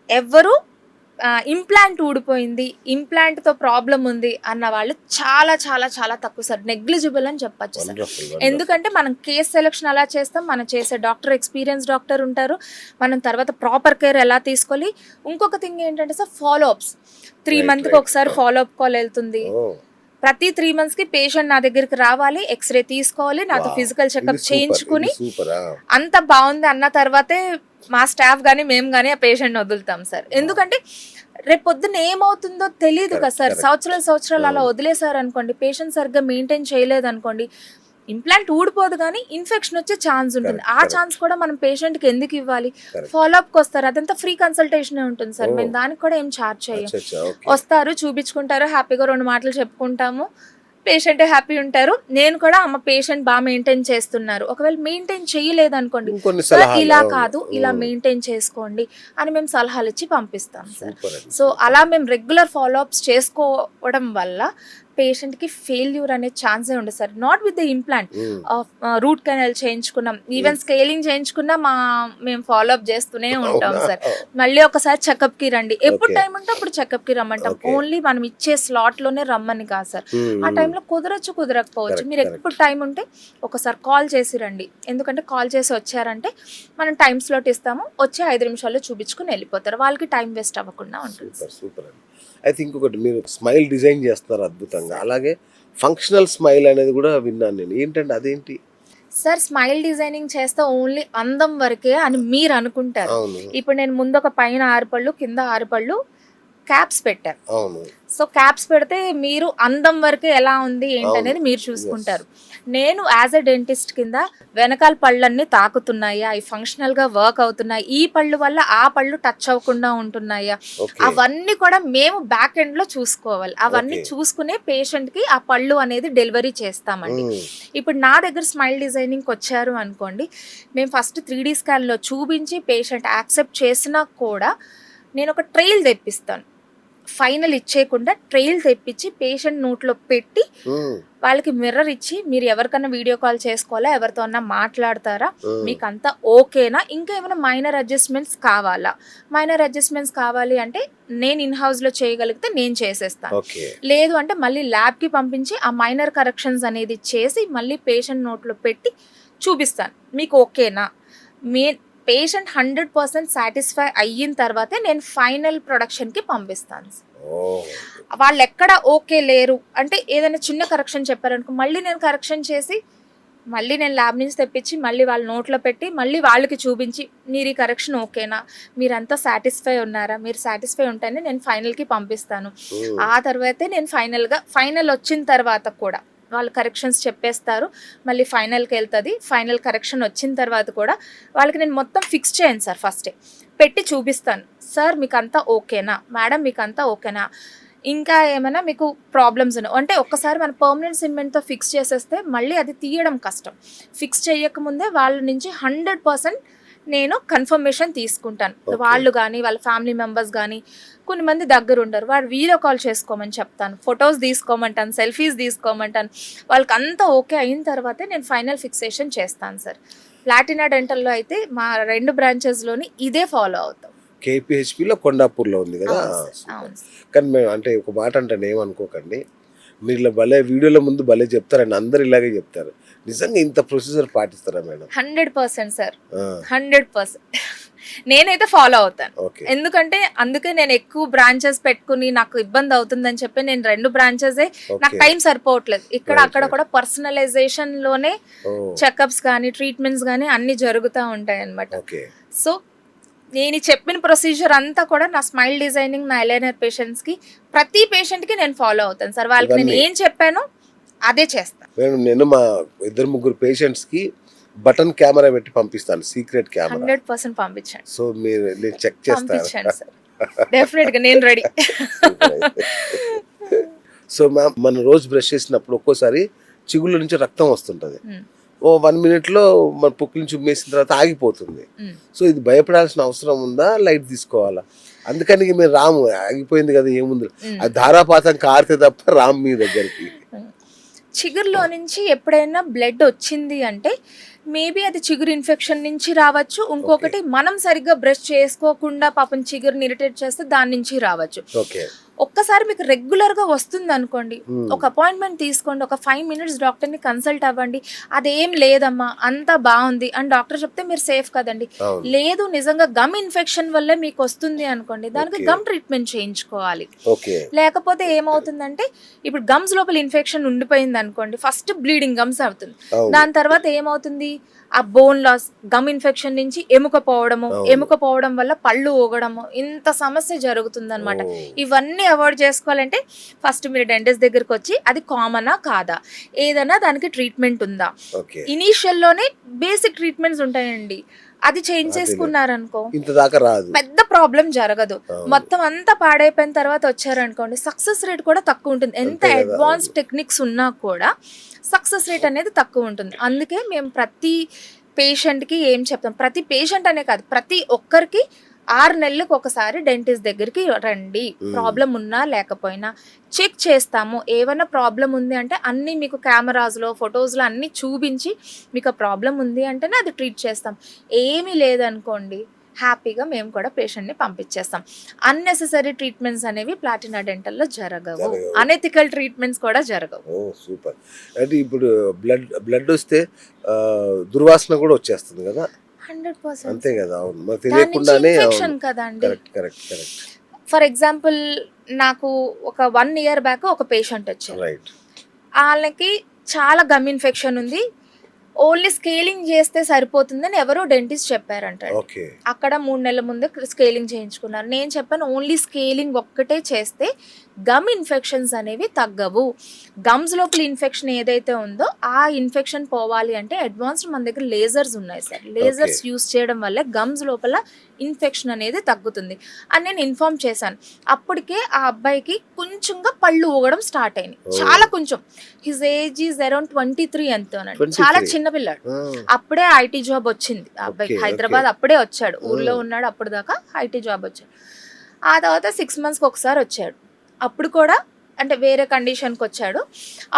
ఎవరు ఇంప్లాంట్ ఊడిపోయింది, ఇంప్లాంట్ తో ప్రాబ్లం ఉంది అన్న వాళ్ళు చాలా చాలా చాలా తక్కువ సార్. నెగ్లిజిబుల్ అని చెప్పచ్చు సార్. ఎందుకంటే మనం కేస్ సెలెక్షన్ అలా చేస్తాం, మనం చేసే డాక్టర్ ఎక్స్పీరియన్స్ డాక్టర్ ఉంటారు, మనం తర్వాత ప్రాపర్ కేర్ ఎలా తీసుకోవాలి. ఇంకొక థింగ్ ఏంటంటే సార్, ఫాలో అప్స్ 3 మంత్కి ఒకసారి ఫాలో అప్ కాల్ వెళ్తుంది. ప్రతి 3 మంత్స్‌కి పేషెంట్ నా దగ్గరికి రావాలి, ఎక్స్‌రే తీసుకోవాలి, నాతో వావ్! ఫిజికల్ ఇది చెకప్ సూపర్. చేయించుకుని ఇది సూపర్. ఆ! అంత బావుంది అన్న తర్వాతే మా స్టాఫ్ గాని, మేము గాని ఆ పేషెంట్‌ని వదులుతాం సార్. ఎందుకంటే రేపొద్దున ఏమవుతుందో తెలీదు కదా కరెక్ట్. సార్. కరెక్ట్. సంవత్సరాలు అలా అవును. వదిలేసారనుకోండి, పేషెంట్ సరిగ్గా మెయింటైన్ చేయలేదనుకోండి, ఇంప్లాంట్ ఊడిపోదు గానీ ఇన్ఫెక్షన్ వచ్చే ఛాన్స్ ఉంటుంది. కరెక్ట్. ఆ కరెక్ట్. ఛాన్స్ కూడా మనం పేషెంట్‌కి ఎందుకు ఇవ్వాలి? కరెక్ట్. ఫాలో అప్‌కొస్తారు. అదంతా ఫ్రీ కన్సల్టేషనే ఉంటుంది సార్. ఓహ్! మేము దానికి కూడా ఏం చార్జ్ చేయం. అచ్చచ్చా! ఓకే. వస్తారు, చూపించుకుంటారు, హ్యాపీగా 2 మాటలు చెప్పుకుంటాము. పేషెంట్ హ్యాపీ ఉంటారు. నేను కూడా అమ్మ పేషెంట్ మెయింటైన్ చేస్తున్నారు. ఒకవేళ మెయింటైన్ చేయలేదనుకోండి, ఇంకొన్ని సార్ సలహాలు. ఇలా అవును. కాదు, ఇలా హ్మ్. మెయింటైన్ చేసుకోండి అని మేము సలహాలిచ్చి పంపిస్తాం సార్. సూపర్ అండి. So, super. అలా మేము రెగ్యులర్ ఫాలో అప్స్ చేసుకోవడం వల్ల పేషెంట్‌కి ఫెయిల్యూర్ అనే ఛాన్సే ఉండదు sir. Not with the implant. Hmm. Root canal చేయించుకున్నాం. ఈవెన్ స్కేలింగ్ చేయించుకున్నా మేము ఫాలో అప్ చేస్తూనే ఉంటాం అవునా? సార్. మళ్ళీ ఒకసారి చెకప్‌కి రండి. ఎప్పుడు ఓకే. టైం ఉంటే అప్పుడు చెకప్‌కి రమ్మంటాం. ఓకే. ఓన్లీ మనం ఇచ్చే స్లాట్‌లోనే రమ్మని కాదు సార్. హ్మ్. ఆ హ్మ్. టైంలో కుదరొచ్చు, కుదరకపోవచ్చు. కరెక్ట్. మీరు కరెక్ట్. ఎప్పుడు టైం ఉంటే ఒకసారి కాల్ చేసి రండి. ఎందుకంటే కాల్ చేసి వచ్చారంటే మనం టైమ్ స్లాట్ ఇస్తాము. వచ్చి 5 నిమిషాల్లో చూపించుకొని వెళ్ళిపోతారు. వాళ్ళకి టైం వేస్ట్ అవ్వకుండా ఉంటుంది. సూపర్. సూపర్ అండి. అయితే ఇంకొకటి మీరు స్మైల్ డిజైన్ చేస్తున్నారు అద్భుతంగా. అలాగే ఫంక్షనల్ స్మైల్ అనేది కూడా విన్నాను నేను. ఏంటండి అదేంటి? సార్ స్మైల్ డిజైనింగ్ చేస్తే ఓన్లీ అందం వరకే అని మీరు అనుకుంటారు. అవును. ఇప్పుడు నేను ముందు ఒక పైన 6 పళ్ళు, కింద 6 పళ్ళు క్యాప్స్ పెట్టాను. అవును. సో క్యాప్స్ పెడితే మీరు అందం వరకే ఎలా ఉంది ఏంటనేది అవును. మీరు యెస్. చూసుకుంటారు. నేను యాజ్ ఎ డెంటిస్ట్ కింద వెనకాల పళ్ళన్నీ తాకుతున్నాయా, అవి ఫంక్షనల్‌గా వర్క్ అవుతున్నాయి, ఈ పళ్ళు వల్ల ఆ పళ్ళు టచ్ అవ్వకుండా ఉంటున్నాయా, ఓకే. అవన్నీ కూడా మేము బ్యాక్ ఎండ్‌లో చూసుకోవాలి. అవన్నీ ఓకే. చూసుకునే పేషెంట్‌కి ఆ పళ్ళు అనేది డెలివరీ చేస్తామండి. హ్మ్. ఇప్పుడు నా దగ్గర స్మైల్ డిజైనింగ్‌కి వచ్చారు అనుకోండి, మేము ఫస్ట్ 3D స్కాన్‌లో చూపించి పేషెంట్ యాక్సెప్ట్ చేసినా కూడా నేను ఒక ట్రైల్ తెప్పిస్తాను. ఫైనల్ ఇచ్చేయకుండా ట్రైల్ తెప్పించి పేషెంట్ నోట్లో పెట్టి హ్మ్. వాళ్ళకి మిర్రర్ ఇచ్చి మీరు ఎవరికన్నా వీడియో కాల్ చేసుకోవాలా, ఎవరితో అన్నా మాట్లాడతారా, హ్మ్. మీకంతా ఓకేనా, ఇంకా ఏమైనా మైనర్ అడ్జస్ట్మెంట్స్ కావాలా, మైనర్ అడ్జస్ట్మెంట్స్ కావాలి అంటే నేను ఇన్ హౌస్లో చేయగలిగితే నేను చేసేస్తాను. ఓకే. లేదు అంటే మళ్ళీ ల్యాబ్కి పంపించి ఆ మైనర్ కరెక్షన్స్ అనేది చేసి మళ్ళీ పేషెంట్ నోట్లో పెట్టి చూపిస్తాను మీకు ఓకేనా. మీ పేషెంట్ 100% సాటిస్ఫై అయిన తర్వాతే నేను ఫైనల్ ప్రొడక్షన్‌కి పంపిస్తాను. ఓహ్! వాళ్ళు ఎక్కడ ఓకే లేరు అంటే ఏదైనా చిన్న కరెక్షన్ చెప్పారనుకో, మళ్ళీ నేను కరెక్షన్ చేసి మళ్ళీ నేను ల్యాబ్ నుంచి తెప్పించి మళ్ళీ వాళ్ళ నోట్లో పెట్టి మళ్ళీ వాళ్ళకి చూపించి మీరు ఈ కరెక్షన్ ఓకేనా, మీరంతా సాటిస్ఫై ఉన్నారా, మీరు సాటిస్ఫై ఉంటేనే నేను ఫైనల్‌కి పంపిస్తాను. హ్మ్. ఆ తర్వాతే నేను ఫైనల్ వచ్చిన తర్వాత కూడా వాళ్ళు కరెక్షన్స్ చెప్పేస్తారు. మళ్ళీ ఫైనల్‌కి వెళ్తది. ఫైనల్ కరెక్షన్ వచ్చిన తర్వాత కూడా వాళ్ళకి నేను మొత్తం ఫిక్స్ చేయను సార్ ఫస్టే. పెట్టి చూపిస్తాను. సార్ మీకంతా ఓకేనా? మేడం మీకంతా ఓకేనా? ఇంకా ఏమైనా మీకు ప్రాబ్లమ్స్ ఉన్నాయి అంటే ఒక్కసారి మనం పర్మనెంట్ సిమెంట్‌తో ఫిక్స్ చేసేస్తే మళ్ళీ అది తీయడం కష్టం. ఫిక్స్ చేయకముందే వాళ్ళ నుంచి 100% నేను కన్ఫర్మేషన్ తీసుకుంటాను. ఓకే. వాళ్ళు గానీ, వాళ్ళ ఫ్యామిలీ మెంబర్స్ గానీ, కొంతమంది దగ్గరుండరు. వాడు వీడియో కాల్ చేసుకోమని చెప్తాను. ఫోటోస్ తీసుకోమంటాను, సెల్ఫీస్ తీసుకోమంటాను. వాళ్ళకంతా ఓకే అయిన తర్వాతే నేను ఫైనల్ ఫిక్సేషన్ చేస్తాను సార్. ప్లాటినా డెంటల్‌లో అయితే మా 2 బ్రాంచెస్‌లోని ఇదే ఫాలో అవుతాం. కేపీహెచ్‌పిలో కొండాపూర్‌లో ఉంది గదా! అవును సార్. సూపర్. అవును సార్. కానీ మేము అంటే ఒక మాట అంటాను ఏమనుకోకండి. మీరు ఇలా భలే వీడియోల ముందు భలే చెప్తారండి. అందరూ ఇలాగే చెప్తారు. నిజంగా ఇంత ప్రొసీజర్ పాటిస్తారా మేడం? 100% సార్. ఆ! 100% నేనైతే ఫాలో అవుతాను. ఓకే. ఎందుకంటే అందుకే నేను ఎక్కువ బ్రాంచెస్ పెట్టుకుని నాకు ఇబ్బంది అవుతుందని చెప్పి నేను 2 బ్రాంచెసే నాకు ఓకే. టైం సరిపోవట్లేదు. ఇక్కడ రైట్. అక్కడ రైట్. కూడా పర్సనలైజేషన్‌లోనే ఓహ్! చెకప్స్ గానీ, ట్రీట్మెంట్స్ గానీ అన్నీ జరుగుతా ఉంటాయన్నమాట. ఓకే. సో, నేను చెప్పిన ప్రొసీజర్ అంతా కూడా నా స్మైల్ డిజైనింగ్, నా ఎలైనర్ పేషెంట్స్‌కి ప్రతి పేషెంట్‌కి నేను ఫాలో అవుతాను సార్. వాళ్ళకి నేను ఇవన్నీ ఏం చెప్పానో అదే చేస్తాను. నేను మా 2, 3 పేషెంట్స్‌కి బటన్ కెమెరా పెట్టి పంపిస్తాను. Secret camera. 100% పంపించండి. సో నేను చెక్ చేస్తాను. పంపించండి సార్. డెఫినెట్‌గా నేను రెడీ. సూపర్ అయితే. సో మ్యామ్ మనం రోజు బ్రష్ చేసినప్పుడు ఒక్కోసారి చిగుళ్ళ నుంచి రక్తం వస్తుంటది. హ్మ్. ఓ 1 మినిట్‌లో మన పుక్కిలి నుంచి ఉమ్మేసిన తర్వాత ఆగిపోతుంది. హ్మ్. సో ఇది భయపడాల్సిన అవసరం ఉందా? లైట్ తీసుకోవాలా? అందుకని ఇక మేము రాము. ఆగిపోయింది కదా ఏముంది. హ్మ్. అది ధారాపాతం కారితే తప్ప రాము మీ దగ్గరికి. చిగురులో నుంచి ఎప్పుడైనా బ్లడ్ వచ్చింది అంటే మేబీ అది చిగురు ఇన్ఫెక్షన్ నుంచి రావచ్చు. ఇంకొకటి మనం సరిగ్గా బ్రష్ చేసుకోకుండా పాపం చిగురుని ఇరిటేట్ చేస్తే దాని నుంచి రావచ్చు. ఓకే. ఒక్కసారి మీకు రెగ్యులర్గా వస్తుంది అనుకోండి, ఒక అపాయింట్మెంట్ తీసుకోండి, ఒక 5 minutes డాక్టర్ని కన్సల్ట్ అవ్వండి. అదేం లేదమ్మా అంతా బాగుంది అని డాక్టర్ చెప్తే మీరు సేఫ్ కదండి. అవును. లేదు నిజంగా గమ్ ఇన్ఫెక్షన్ వల్లే మీకు వస్తుంది అనుకోండి, దానికి Okay. గమ్ ట్రీట్మెంట్ చేయించుకోవాలి. ఓకే. లేకపోతే ఏమవుతుందంటే ఇప్పుడు గమ్స్ లోపల ఇన్ఫెక్షన్ ఉండిపోయింది అనుకోండి, ఫస్ట్ బ్లీడింగ్ గమ్స్ అవుతుంది. అవును. దాని తర్వాత ఏమవుతుంది, ఆ బోన్ లాస్, గమ్ ఇన్ఫెక్షన్ నుంచి ఎముక పోవడము, అవును. ఎముక పోవడం వల్ల పళ్ళు ఊగడము, ఇంత సమస్య జరుగుతుంది అనమాట. ఓ. ఇవన్నీ అవాయిడ్ చేసుకోవాలంటే ఫస్ట్ మీరు డెంటిస్ట్ దగ్గరికి వచ్చి అది కామనా కాదా, ఏదైనా దానికి ట్రీట్మెంట్ ఉందా, ఓకే. ఇనీషియల్లోనే బేసిక్ ట్రీట్మెంట్స్ ఉంటాయండి, అది చేయించేసుకున్నారనుకో ఇంత దాకా రాదు. పెద్ద ప్రాబ్లం జరగదు. అవును. మొత్తం అంతా పాడైపోయిన తర్వాత వచ్చారనుకోండి, సక్సెస్ రేట్ కూడా తక్కువ ఉంటుంది. ఎంత అంతే కదా, అడ్వాన్స్ అవును. టెక్నిక్స్ ఉన్నా కూడా సక్సెస్ రేట్ అనేది తక్కువ ఉంటుంది. అందుకే మేము ప్రతి పేషెంట్కి ఏం చెప్తాం, ప్రతి పేషెంట్ అనే కాదు ప్రతి ఒక్కరికి 6 నెలలకు ఒకసారి డెంటిస్ట్ దగ్గరికి రండి. ప్రాబ్లం ఉన్నా లేకపోయినా చెక్ చేస్తాము. ఏమైనా ప్రాబ్లం ఉంది అంటే అన్నీ మీకు కెమెరాస్లో ఫొటోస్లో అన్నీ చూపించి మీకు ఆ ప్రాబ్లం ఉంది అంటేనే అది ట్రీట్ చేస్తాం. ఏమీ లేదనుకోండి, హ్యాపీగా మేము కూడా పేషెంట్ని పంపించేస్తాం. అన్నెసెసరీ ట్రీట్మెంట్స్ అనేవి ప్లాటినా డెంటల్లో జరగవు. జరగవు. అనెథికల్ ట్రీట్మెంట్స్ కూడా జరగవు. ఓ సూపర్. అంటే ఇప్పుడు బ్లడ్ వస్తే దుర్వాసన కూడా వచ్చేస్తుంది కదా, 100% అంతే కదా. అవును, మరి దాని నుంచి తెలియకుండానే. ఇన్ఫెక్షన్ కదండి. Correct correct correct. For example నాకు ఒక 1 year బ్యాక్ ఒక పేషెంట్ వచ్చారు. రైట్. వాళ్ళకి చాలా గమ్ ఇన్ఫెక్షన్ ఉంది, ఓన్లీ స్కేలింగ్ చేస్తే సరిపోతుందని ఎవరో డెంటిస్ట్ చెప్పారంట. ఓకే. అక్కడ 3 నెలల ముందే స్కేలింగ్ చేయించుకున్నారు. నేను చెప్పాను ఓన్లీ స్కేలింగ్ ఒక్కటే చేస్తే గమ్ ఇన్ఫెక్షన్స్ అనేవి తగ్గవు. గమ్స్ లోపల ఇన్ఫెక్షన్ ఏదైతే ఉందో ఆ ఇన్ఫెక్షన్ పోవాలి అంటే అడ్వాన్స్డ్ మన దగ్గర లేజర్స్ ఉన్నాయి సార్. లేజర్స్ యూస్ చేయడం వల్ల గమ్స్ లోపల ఇన్ఫెక్షన్ అనేది తగ్గుతుంది అని నేను ఇన్ఫార్మ్ చేశాను. అప్పటికే ఆ అబ్బాయికి కొంచెంగా పళ్ళు ఊగడం స్టార్ట్ అయినాయి, చాలా కొంచెం. His age is around 23 ఎంతోనండి, 23. చాలా చిన్న పిల్లాడు. అప్పుడే ఐటీ జాబ్ వచ్చింది ఆ అబ్బాయికి. Okay, హైదరాబాద్ అప్పుడే వచ్చాడు, ఊర్లో ఉన్నాడు అప్పుడు దాకా, ఐటీ జాబ్ వచ్చాడు. ఆ తర్వాత 6 monthsకి ఒకసారి వచ్చాడు. అప్పుడు కూడా అంటే వేరే కండిషన్కి వచ్చాడు.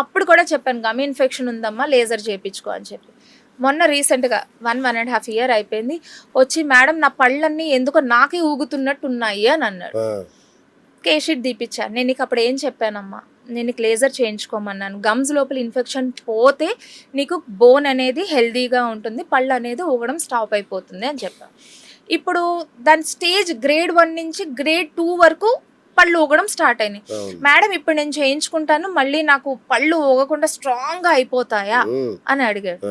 అప్పుడు కూడా చెప్పాను గమ్ ఇన్ఫెక్షన్ ఉందమ్మా లేజర్ చేయించుకో అని చెప్పి. మొన్న రీసెంట్గా 1.5 year అయిపోయింది, వచ్చి మేడం నా పళ్ళన్నీ ఎందుకో నాకే ఊగుతున్నట్టు ఉన్నాయి అని అన్నాడు. కేషీట్ తీపిచ్చాను. నేను నీకు అప్పుడు ఏం చెప్పానమ్మా, నేను నీకు లేజర్ చేయించుకోమన్నాను. గమ్స్ లోపల ఇన్ఫెక్షన్ పోతే నీకు బోన్ అనేది హెల్దీగా ఉంటుంది, పళ్ళు అనేది ఊగడం స్టాప్ అయిపోతుంది అని చెప్పాను. ఇప్పుడు దాని స్టేజ్ grade 1 నుంచి grade 2 వరకు పళ్ళు ఊగడం స్టార్ట్ అయినాయి. మేడం ఇప్పుడు నేను చేయించుకుంటాను, మళ్ళీ నాకు పళ్ళు ఊగకుండా స్ట్రాంగ్గా అయిపోతాయా అని అడిగాడు.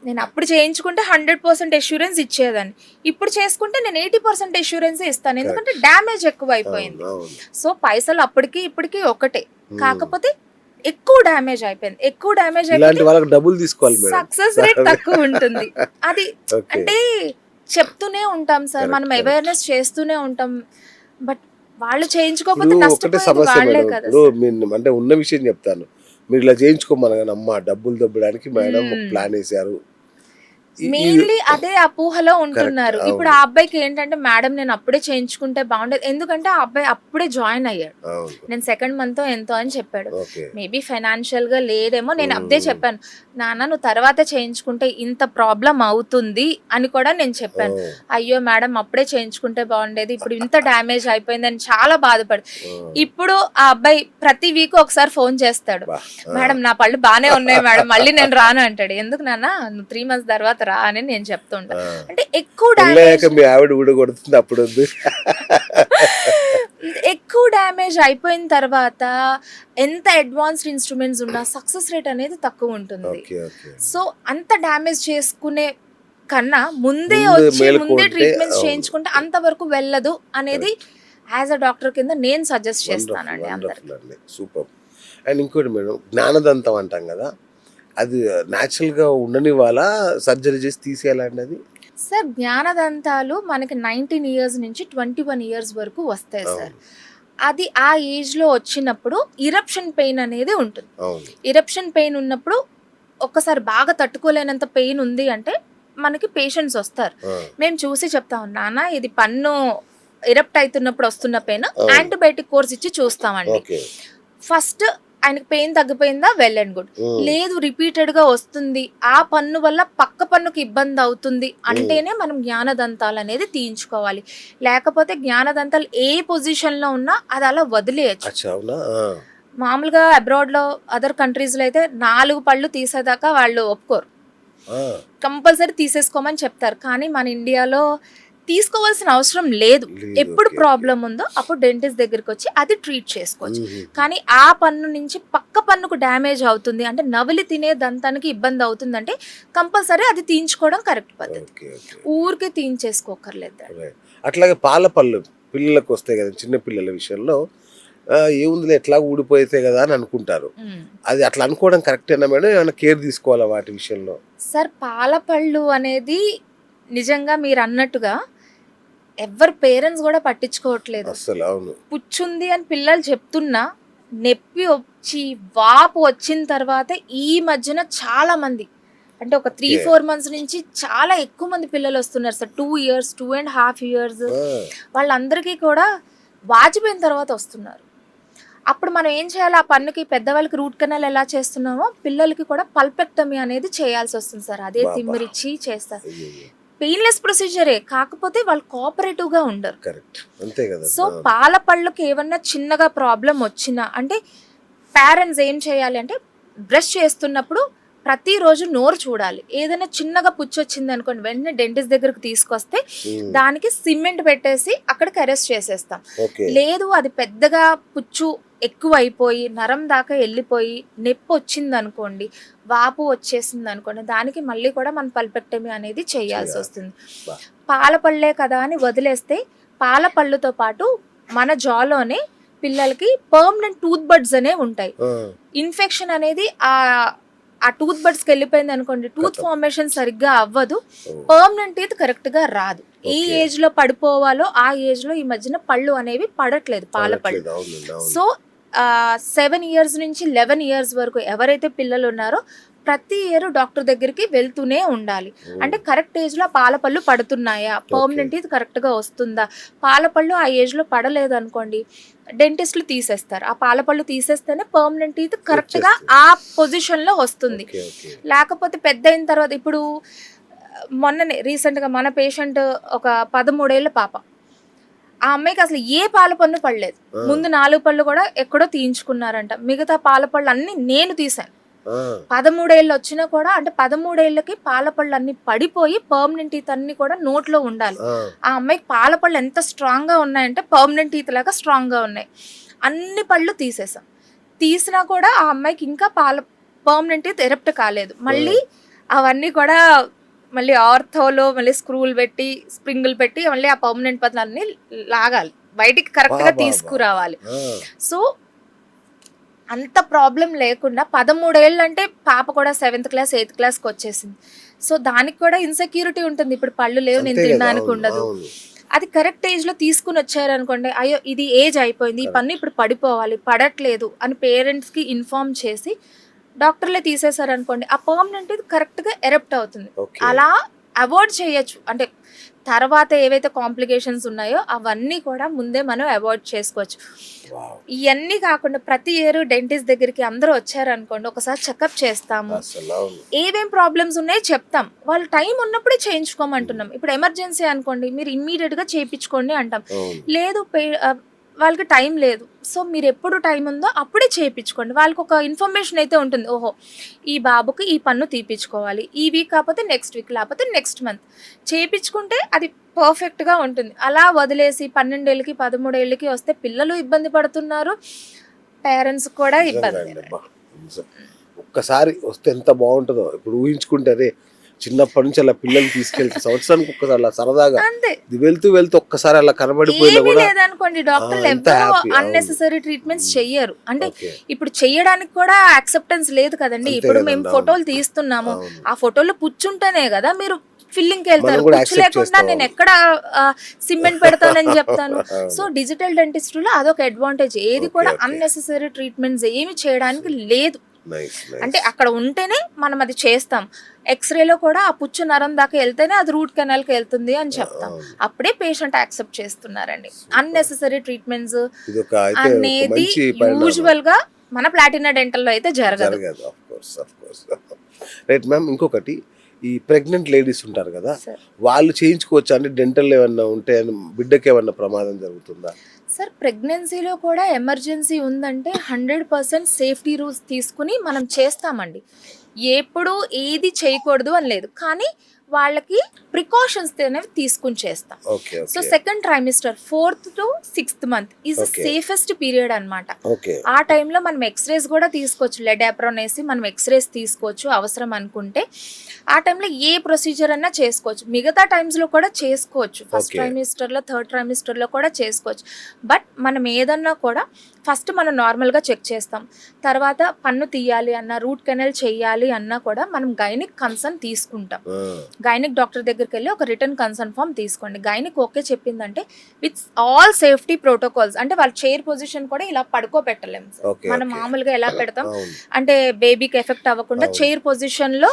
నేను అప్పుడు చేయించుకుంటే 100% అష్యూరెన్స్ ఇచ్చేదాన్ని, ఇప్పుడు చేసుకుంటే నేను 80% అష్యూరెన్స్ ఇస్తాను, ఎందుకంటే డ్యామేజ్ ఎక్కువ అయిపోయింది. సో పైసలు అప్పటికి ఇప్పటికి ఒకటే, కాకపోతే ఎక్కువ డ్యామేజ్ అయిపోయింది. ఎక్కువ డ్యామేజ్ అయిపోయింది, డబ్బులు తీసుకోవాలి, సక్సెస్ రేట్ తక్కువ ఉంటుంది. అది అంటే చెప్తూనే ఉంటాం సార్, మనం అవేర్నెస్ చేస్తూనే ఉంటాం, బట్ వాళ్ళు చేయించుకోకపోతే నష్టపోయేది వాళ్ళే కదా. అంటే ఉన్న విషయం చెప్తాను, మీరు ఇలా చేయించుకోమని కానీ అమ్మ డబ్బులు దబ్బడానికి మేడం ఒక ప్లాన్ వేసారు. మెయిన్లీ అదే అపోహలో ఉంటున్నారు. ఇప్పుడు ఆ అబ్బాయికి ఏంటంటే మేడం నేను అప్పుడే చేయించుకుంటే బాగుండేది, ఎందుకంటే ఆ అబ్బాయి అప్పుడే జాయిన్ అయ్యాడు. నేను 2nd month ఎంతో అని చెప్పాడు. మేబీ ఫైనాన్షియల్ గా లేదేమో. నేను అప్పుడే చెప్పాను, నాన్న నువ్వు తర్వాత చేయించుకుంటే ఇంత ప్రాబ్లం అవుతుంది అని కూడా నేను చెప్పాను. అయ్యో మేడం అప్పుడే చేయించుకుంటే బాగుండేది, ఇప్పుడు ఇంత డ్యామేజ్ అయిపోయింది అని చాలా బాధపడు. ఇప్పుడు ఆ అబ్బాయి ప్రతి వీక్ ఒకసారి ఫోన్ చేస్తాడు, మేడం నా పళ్ళు బానే ఉన్నాయి మేడం, మళ్ళీ నేను రాను అంటాడు. ఎందుకు నాన్న నువ్వు 3 months తర్వాత రా అని నేను చెప్తుంటా. అంటే ఎక్కువ డ్యామేజ్ అయిపోయిన తర్వాత ఎంత అడ్వాన్స్డ్ ఇన్స్ట్రుమెంట్స్ ఉన్నా సక్సెస్ రేట్ అనేది తక్కువ ఉంటుంది. సో అంత డ్యామేజ్ చేసుకునే కన్నా ముందే ట్రీట్మెంట్స్ చేయించుకుంటే అంతవరకు వెళ్ళదు అనేది యాజ్ అ డాక్టర్ కింద నేను సజెస్ట్ చేస్తానండి అందరికీ. సూపర్. అండ్ ఇంకోటి మేడం, జ్ఞానదంతం అంటాం కదా, అది న్యాచురల్గా ఉండని వాళ్ళ సర్జరీ చేసి తీసేయాలండి అది? సార్ జ్ఞానదంతాలు మనకి 19 years నుంచి 21 years వరకు వస్తాయి సార్. అది ఆ ఏజ్లో వచ్చినప్పుడు ఇరప్షన్ పెయిన్ అనేది ఉంటుంది. ఇరప్షన్ పెయిన్ ఉన్నప్పుడు ఒక్కసారి బాగా తట్టుకోలేనంత పెయిన్ ఉంది అంటే మనకి పేషెంట్స్ వస్తారు. మేము చూసి చెప్తాం, నాన్న ఇది పన్ను ఇరప్ట్ అవుతున్నప్పుడు వస్తున్న పెయిన్, యాంటీబయాటిక్ కోర్స్ ఇచ్చి చూస్తామండి. ఫస్ట్ ఆయనకి పెయిన్ తగ్గిపోయిందా, వెల్ అండ్ గుడ్. లేదు రిపీటెడ్ గా వస్తుంది, ఆ పన్ను వల్ల పక్క పన్నుకి ఇబ్బంది అవుతుంది అంటేనే మనం జ్ఞానదంతాలు అనేది తీయించుకోవాలి. లేకపోతే జ్ఞానదంతాలు ఏ పొజిషన్ లో ఉన్నా అది అలా వదిలేయచ్చు. అచ్చా, అవునా? మామూలుగా అబ్రాడ్ లో అదర్ కంట్రీస్ లో అయితే 4 పళ్ళు తీసేదాకా వాళ్ళు ఒప్పుకోరు, కంపల్సరీ తీసేసుకోమని చెప్తారు. కానీ మన ఇండియాలో తీసుకోవాల్సిన అవసరం లేదు. లేదు. ఎప్పుడు ఓకే, ప్రాబ్లం ఉందో అప్పుడు డెంటిస్ట్ దగ్గరికి వచ్చి అది ట్రీట్ చేసుకోవచ్చు. కానీ ఆ పన్ను నుంచి పక్క పన్నుకు డ్యామేజ్ అవుతుంది అంటే నవలి తినే దంతానికి ఇబ్బంది అవుతుందంటే కంపల్సరీ అది తీయించుకోవడం కరెక్ట్ పద్ధతి. Okay, okay. ఊరికే తీయించేసుకోకర్లేదు. రైట్. అట్లాగే పాల పళ్ళు పిల్లలకు వస్తాయి కదా, చిన్న పిల్లల విషయంలో ఏముందిలే ఎట్లా ఊడిపోతే కదా అని అనుకుంటారు. అది అట్లా అనుకోవడం కరెక్టేనా మేడం? ఏమైనా కేర్ తీసుకోవాలా వాటి విషయంలో? సార్, పాల పళ్ళు అనేది నిజంగా మీరు అన్నట్టుగా ఎవరు పేరెంట్స్ కూడా పట్టించుకోవట్లేదు. అస్సలు అవును. పుచ్చుంది అని పిల్లలు చెప్తున్నా నొప్పి వచ్చి వాపు వచ్చిన తర్వాత ఈ మధ్యన చాలా మంది అంటే ఒక 3-4 మంత్స్ నుంచి చాలా ఎక్కువ మంది పిల్లలు వస్తున్నారు సార్. 2 years 2.5 years వాళ్ళందరికీ కూడా వాచిపోయిన తర్వాత వస్తున్నారు. అప్పుడు మనం ఏం చేయాలి, ఆ పన్నుకి పెద్దవాళ్ళకి రూట్ కెనాల్ ఎలా చేస్తున్నామో పిల్లలకి కూడా పల్పెక్టమీ అనేది చేయాల్సి వస్తుంది సార్. అదే తిమ్మిరిచ్చి చేస్తారు. పెయిన్లెస్ ప్రొసీజరే, కాకపోతే వాళ్ళు కోఆపరేటివ్ గా ఉండరు. కరెక్ట్, అంతే కదా. సో పాల పళ్ళకి ఏమన్నా చిన్నగా ప్రాబ్లం వచ్చినా అంటే పేరెంట్స్ ఏం చేయాలి అంటే బ్రష్ చేస్తున్నప్పుడు ప్రతిరోజు నోరు చూడాలి. ఏదైనా చిన్నగా పుచ్చు వచ్చింది అనుకోండి, వెంటనే డెంటిస్ట్ దగ్గరకు తీసుకొస్తే దానికి సిమెంట్ పెట్టేసి అక్కడికి అరెస్ట్ చేసేస్తాం. లేదు అది పెద్దగా పుచ్చు ఎక్కువ అయిపోయి నరం దాకా వెళ్ళిపోయి నొప్పి వచ్చింది అనుకోండి, వాపు వచ్చేసింది అనుకోండి, దానికి మళ్ళీ కూడా మన పల్పెక్టమీ అనేది చేయాల్సి వస్తుంది. పాల పళ్ళే కదా అని వదిలేస్తే పాల పళ్ళుతో పాటు మన జాలోనే పిల్లలకి పర్మనెంట్ టూత్ బడ్స్ అనేవి ఉంటాయి. ఇన్ఫెక్షన్ అనేది ఆ టూత్ బడ్స్కి వెళ్ళిపోయింది అనుకోండి, టూత్ ఫార్మేషన్ సరిగ్గా అవ్వదు, పర్మనెంట్ టీత్ కరెక్ట్ గా రాదు. ఏ ఏజ్ లో పడిపోవాలో ఆ ఏజ్ లో ఈ మధ్యన పళ్ళు అనేవి పడట్లేదు, పాల పళ్ళు. సో 7 years నుంచి 11 years వరకు ఎవరైతే పిల్లలు ఉన్నారో ప్రతి ఇయర్ డాక్టర్ దగ్గరికి వెళ్తూనే ఉండాలి. అంటే కరెక్ట్ ఏజ్ లో పాల పళ్ళు పడుతున్నాయా, పర్మనెంట్ టీత్ కరెక్ట్ గా వస్తుందా. పాల పళ్ళు ఆ ఏజ్ లో పడలేదు అనుకోండి, డెంటిస్టులు తీసేస్తారు. ఆ పాల పళ్ళు తీసేస్తేనే పర్మనెంట్ టీత్ కరెక్ట్ గా ఆ పొజిషన్ లో వస్తుంది. లేకపోతే పెద్ద అయిన తర్వాత ఇప్పుడు మొన్ననే రీసెంట్ గా మన పేషెంట్ ఒక 13 ఏళ్ల పాప, ఆ అమ్మాయికి అసలు ఏ పాల పన్ను పడలేదు. ముందు 4 పళ్ళు కూడా ఎక్కడో తీయించుకున్నారంట, మిగతా పాల పళ్ళు అన్ని నేను తీసాను. 13 ఏళ్ళు వచ్చినా కూడా అంటే 13 ఏళ్ళకి పాల పళ్ళు అన్ని పడిపోయి పర్మనెంట్ టీత్ అన్ని కూడా నోట్లో ఉండాలి. ఆ అమ్మాయికి పాల పళ్ళు ఎంత స్ట్రాంగ్ గా ఉన్నాయంటే పర్మనెంట్ టీత్ లాగా స్ట్రాంగ్ గా ఉన్నాయి. అన్ని పళ్ళు తీసేసాం. తీసినా కూడా ఆ అమ్మాయికి ఇంకా పర్మనెంట్ టీత్ ఎరప్ట్ కాలేదు. మళ్ళీ అవన్నీ కూడా మళ్ళీ ఆర్థోలో మళ్ళీ స్క్రూలు పెట్టి స్ప్రింగులు పెట్టి మళ్ళీ ఆ పర్మనెంట్ పళ్ళన్నీ లాగాలి, బయటికి కరెక్ట్ గా తీసుకురావాలి. సో అంత ప్రాబ్లం లేకుండా 13 ఏళ్ళు అంటే పాప కూడా 7th class 8th classకి వచ్చేసింది. సో దానికి కూడా ఇన్సెక్యూరిటీ ఉంటుంది, ఇప్పుడు పళ్ళు లేవు నేను తినడానికి ఉండదు. అది కరెక్ట్ ఏజ్ లో తీసుకుని వచ్చారనుకోండి, అయ్యో ఇది ఏజ్ అయిపోయింది, ఈ పన్ను ఇప్పుడు పడిపోవాలి, పడట్లేదు అని పేరెంట్స్ కి ఇన్ఫార్మ్ చేసి డాక్టర్లే తీసేశారనుకోండి, ఆ పర్మనెంట్ ఇది కరెక్ట్ గా ఎరప్ట్ అవుతుంది. అలా అవాయిడ్ చేయొచ్చు. అంటే తర్వాత ఏవైతే కాంప్లికేషన్స్ ఉన్నాయో అవన్నీ కూడా ముందే మనం అవాయిడ్ చేసుకోవచ్చు. ఇవన్నీ కాకుండా ప్రతి ఇయర్ డెంటిస్ట్ దగ్గరికి అందరూ వచ్చారనుకోండి, ఒకసారి చెకప్ చేస్తాము, ఏమేం ప్రాబ్లమ్స్ ఉన్నాయో చెప్తాం, వాళ్ళు టైం ఉన్నప్పుడే చేయించుకోమంటున్నాం. ఇప్పుడు ఎమర్జెన్సీ అనుకోండి, మీరు ఇమ్మీడియట్ గా చేయించుకోండి అంటాం. లేదు వాళ్ళకి టైం లేదు, సో మీరు ఎప్పుడు టైం ఉందో అప్పుడే చేయించుకోండి. వాళ్ళకి ఒక ఇన్ఫర్మేషన్ అయితే ఉంటుంది, ఓహో ఈ బాబుకి ఈ పన్ను తీపించుకోవాలి, ఈ వీక్ కాకపోతే నెక్స్ట్ వీక్, లేకపోతే నెక్స్ట్ మంత్ చేయించుకుంటే అది పర్ఫెక్ట్గా ఉంటుంది. అలా వదిలేసి 12 ఏళ్ళకి 13 ఏళ్ళకి వస్తే పిల్లలు ఇబ్బంది పడుతున్నారు, పేరెంట్స్ కూడా ఇబ్బంది. ఒక్కసారి వస్తే ఎంత బాగుంటుందో. ఇప్పుడు ఊహించుకుంటే అదే చిన్నప్పటి నుంచి అలా పిల్లల్ని తీసుకెళ్తే సంవత్సరానికి ఒక్కసారి అలా సరదాగా వెళ్తూ ఒక్కసారి అలా కనబడిపోయినా కూడా లేదనుకోండి, డాక్టర్లు ఎవరో అన్నెసెసరీ ట్రీట్మెంట్స్ చెయ్యరు. అంటే ఇప్పుడు చెయ్యడానికి కూడా యాక్సెప్టెన్స్ లేదు కదండి. ఇప్పుడు మేము ఫోటోలు తీస్తున్నాము, ఆ ఫోటోలో పుచ్చుంటేనే కదా మీరు ఫిల్లింగ్కి వెళ్తారు, పుచ్చు లేకుండా నేను ఎక్కడ సిమెంట్ పెడతానని చెప్తాను. సో డిజిటల్ డెంటిస్ట్రీలో అదొక అడ్వాంటేజ్. ఏది కూడా అన్నెసెసరీ ట్రీట్మెంట్స్ ఏమి చేయడానికి లేదు. అంటే అక్కడ ఉంటేనే మనం అది చేస్తాం. ఎక్స్రేలో కూడా ఆ పుచ్చు నరం దాకా వెళ్తేనే అది రూట్ కెనాల్కి వెళ్తుంది అని చెప్తాం, అప్పుడే పేషెంట్ యాక్సెప్ట్ చేస్తున్నారండి. అన్నెసెసరీ ట్రీట్మెంట్స్ అనేది యూజువల్ గా మన ప్లాటినా డెంటల్లో అయితే జరగదు. జరగదు. Of course. Right ma'am. ఇంకొకటి, ఈ ప్రెగ్నెంట్ లేడీస్ ఉంటారు కదా, సార్ వాళ్ళు చేయించుకోవచ్చా అండి? డెంటల్ ఏమన్నా ఉంటే బిడ్డకి ఏమన్నా ప్రమాదం జరుగుతుందా? సార్ ప్రెగ్నెన్సీలో కూడా ఎమర్జెన్సీ ఉందంటే 100% సేఫ్టీ రూల్స్ తీసుకుని మనం చేస్తామండి. ఎప్పుడు ఏది చేయకూడదు అని లేదు, కానీ వాళ్ళకి ప్రికాషన్స్ అనేవి తీసుకుని చేస్తాం. Okay so okay second trimester 4th to 6th month is Okay. Safest period అన్నమాట. ఓకే ఆ టైంలో మనం ఎక్స్రేస్ కూడా తీసుకోవచ్చు, లెడ్ అప్రాన్ వేసి మనం ఎక్స్రేస్ తీసుకోవచ్చు అవసరం అనుకుంటే. ఆ టైంలో ఏ ప్రొసీజర్ అన్నా చేసుకోవచ్చు, మిగతా టైమ్స్లో కూడా చేసుకోవచ్చు, ఫస్ట్ Okay. ట్రైమిస్టర్లో థర్డ్ ట్రైమిస్టర్లో కూడా చేసుకోవచ్చు. బట్ మనం ఏదన్నా కూడా ఫస్ట్ మనం నార్మల్గా చెక్ చేస్తాం, తర్వాత పన్ను తీయాలి అన్నా రూట్ కెనాల్ చేయాలి అన్నా కూడా మనం గైనిక్ కన్సర్న్ తీసుకుంటాం. గైనిక్ డాక్టర్ దగ్గరికి వెళ్ళి ఒక రిటర్న్ కన్సర్న్ ఫామ్ తీసుకోండి. గైనిక్ ఓకే చెప్పిందంటే విత్ ఆల్ సేఫ్టీ ప్రోటోకాల్స్, అంటే వాళ్ళ చైర్ పొజిషన్ కూడా ఇలా పడుకోబెట్టలేము సార్. Okay, మనం okay. మామూలుగా ఎలా పెడతాం అవును. అంటే బేబీకి ఎఫెక్ట్ అవ్వకుండా అవును. చైర్ పొజిషన్లో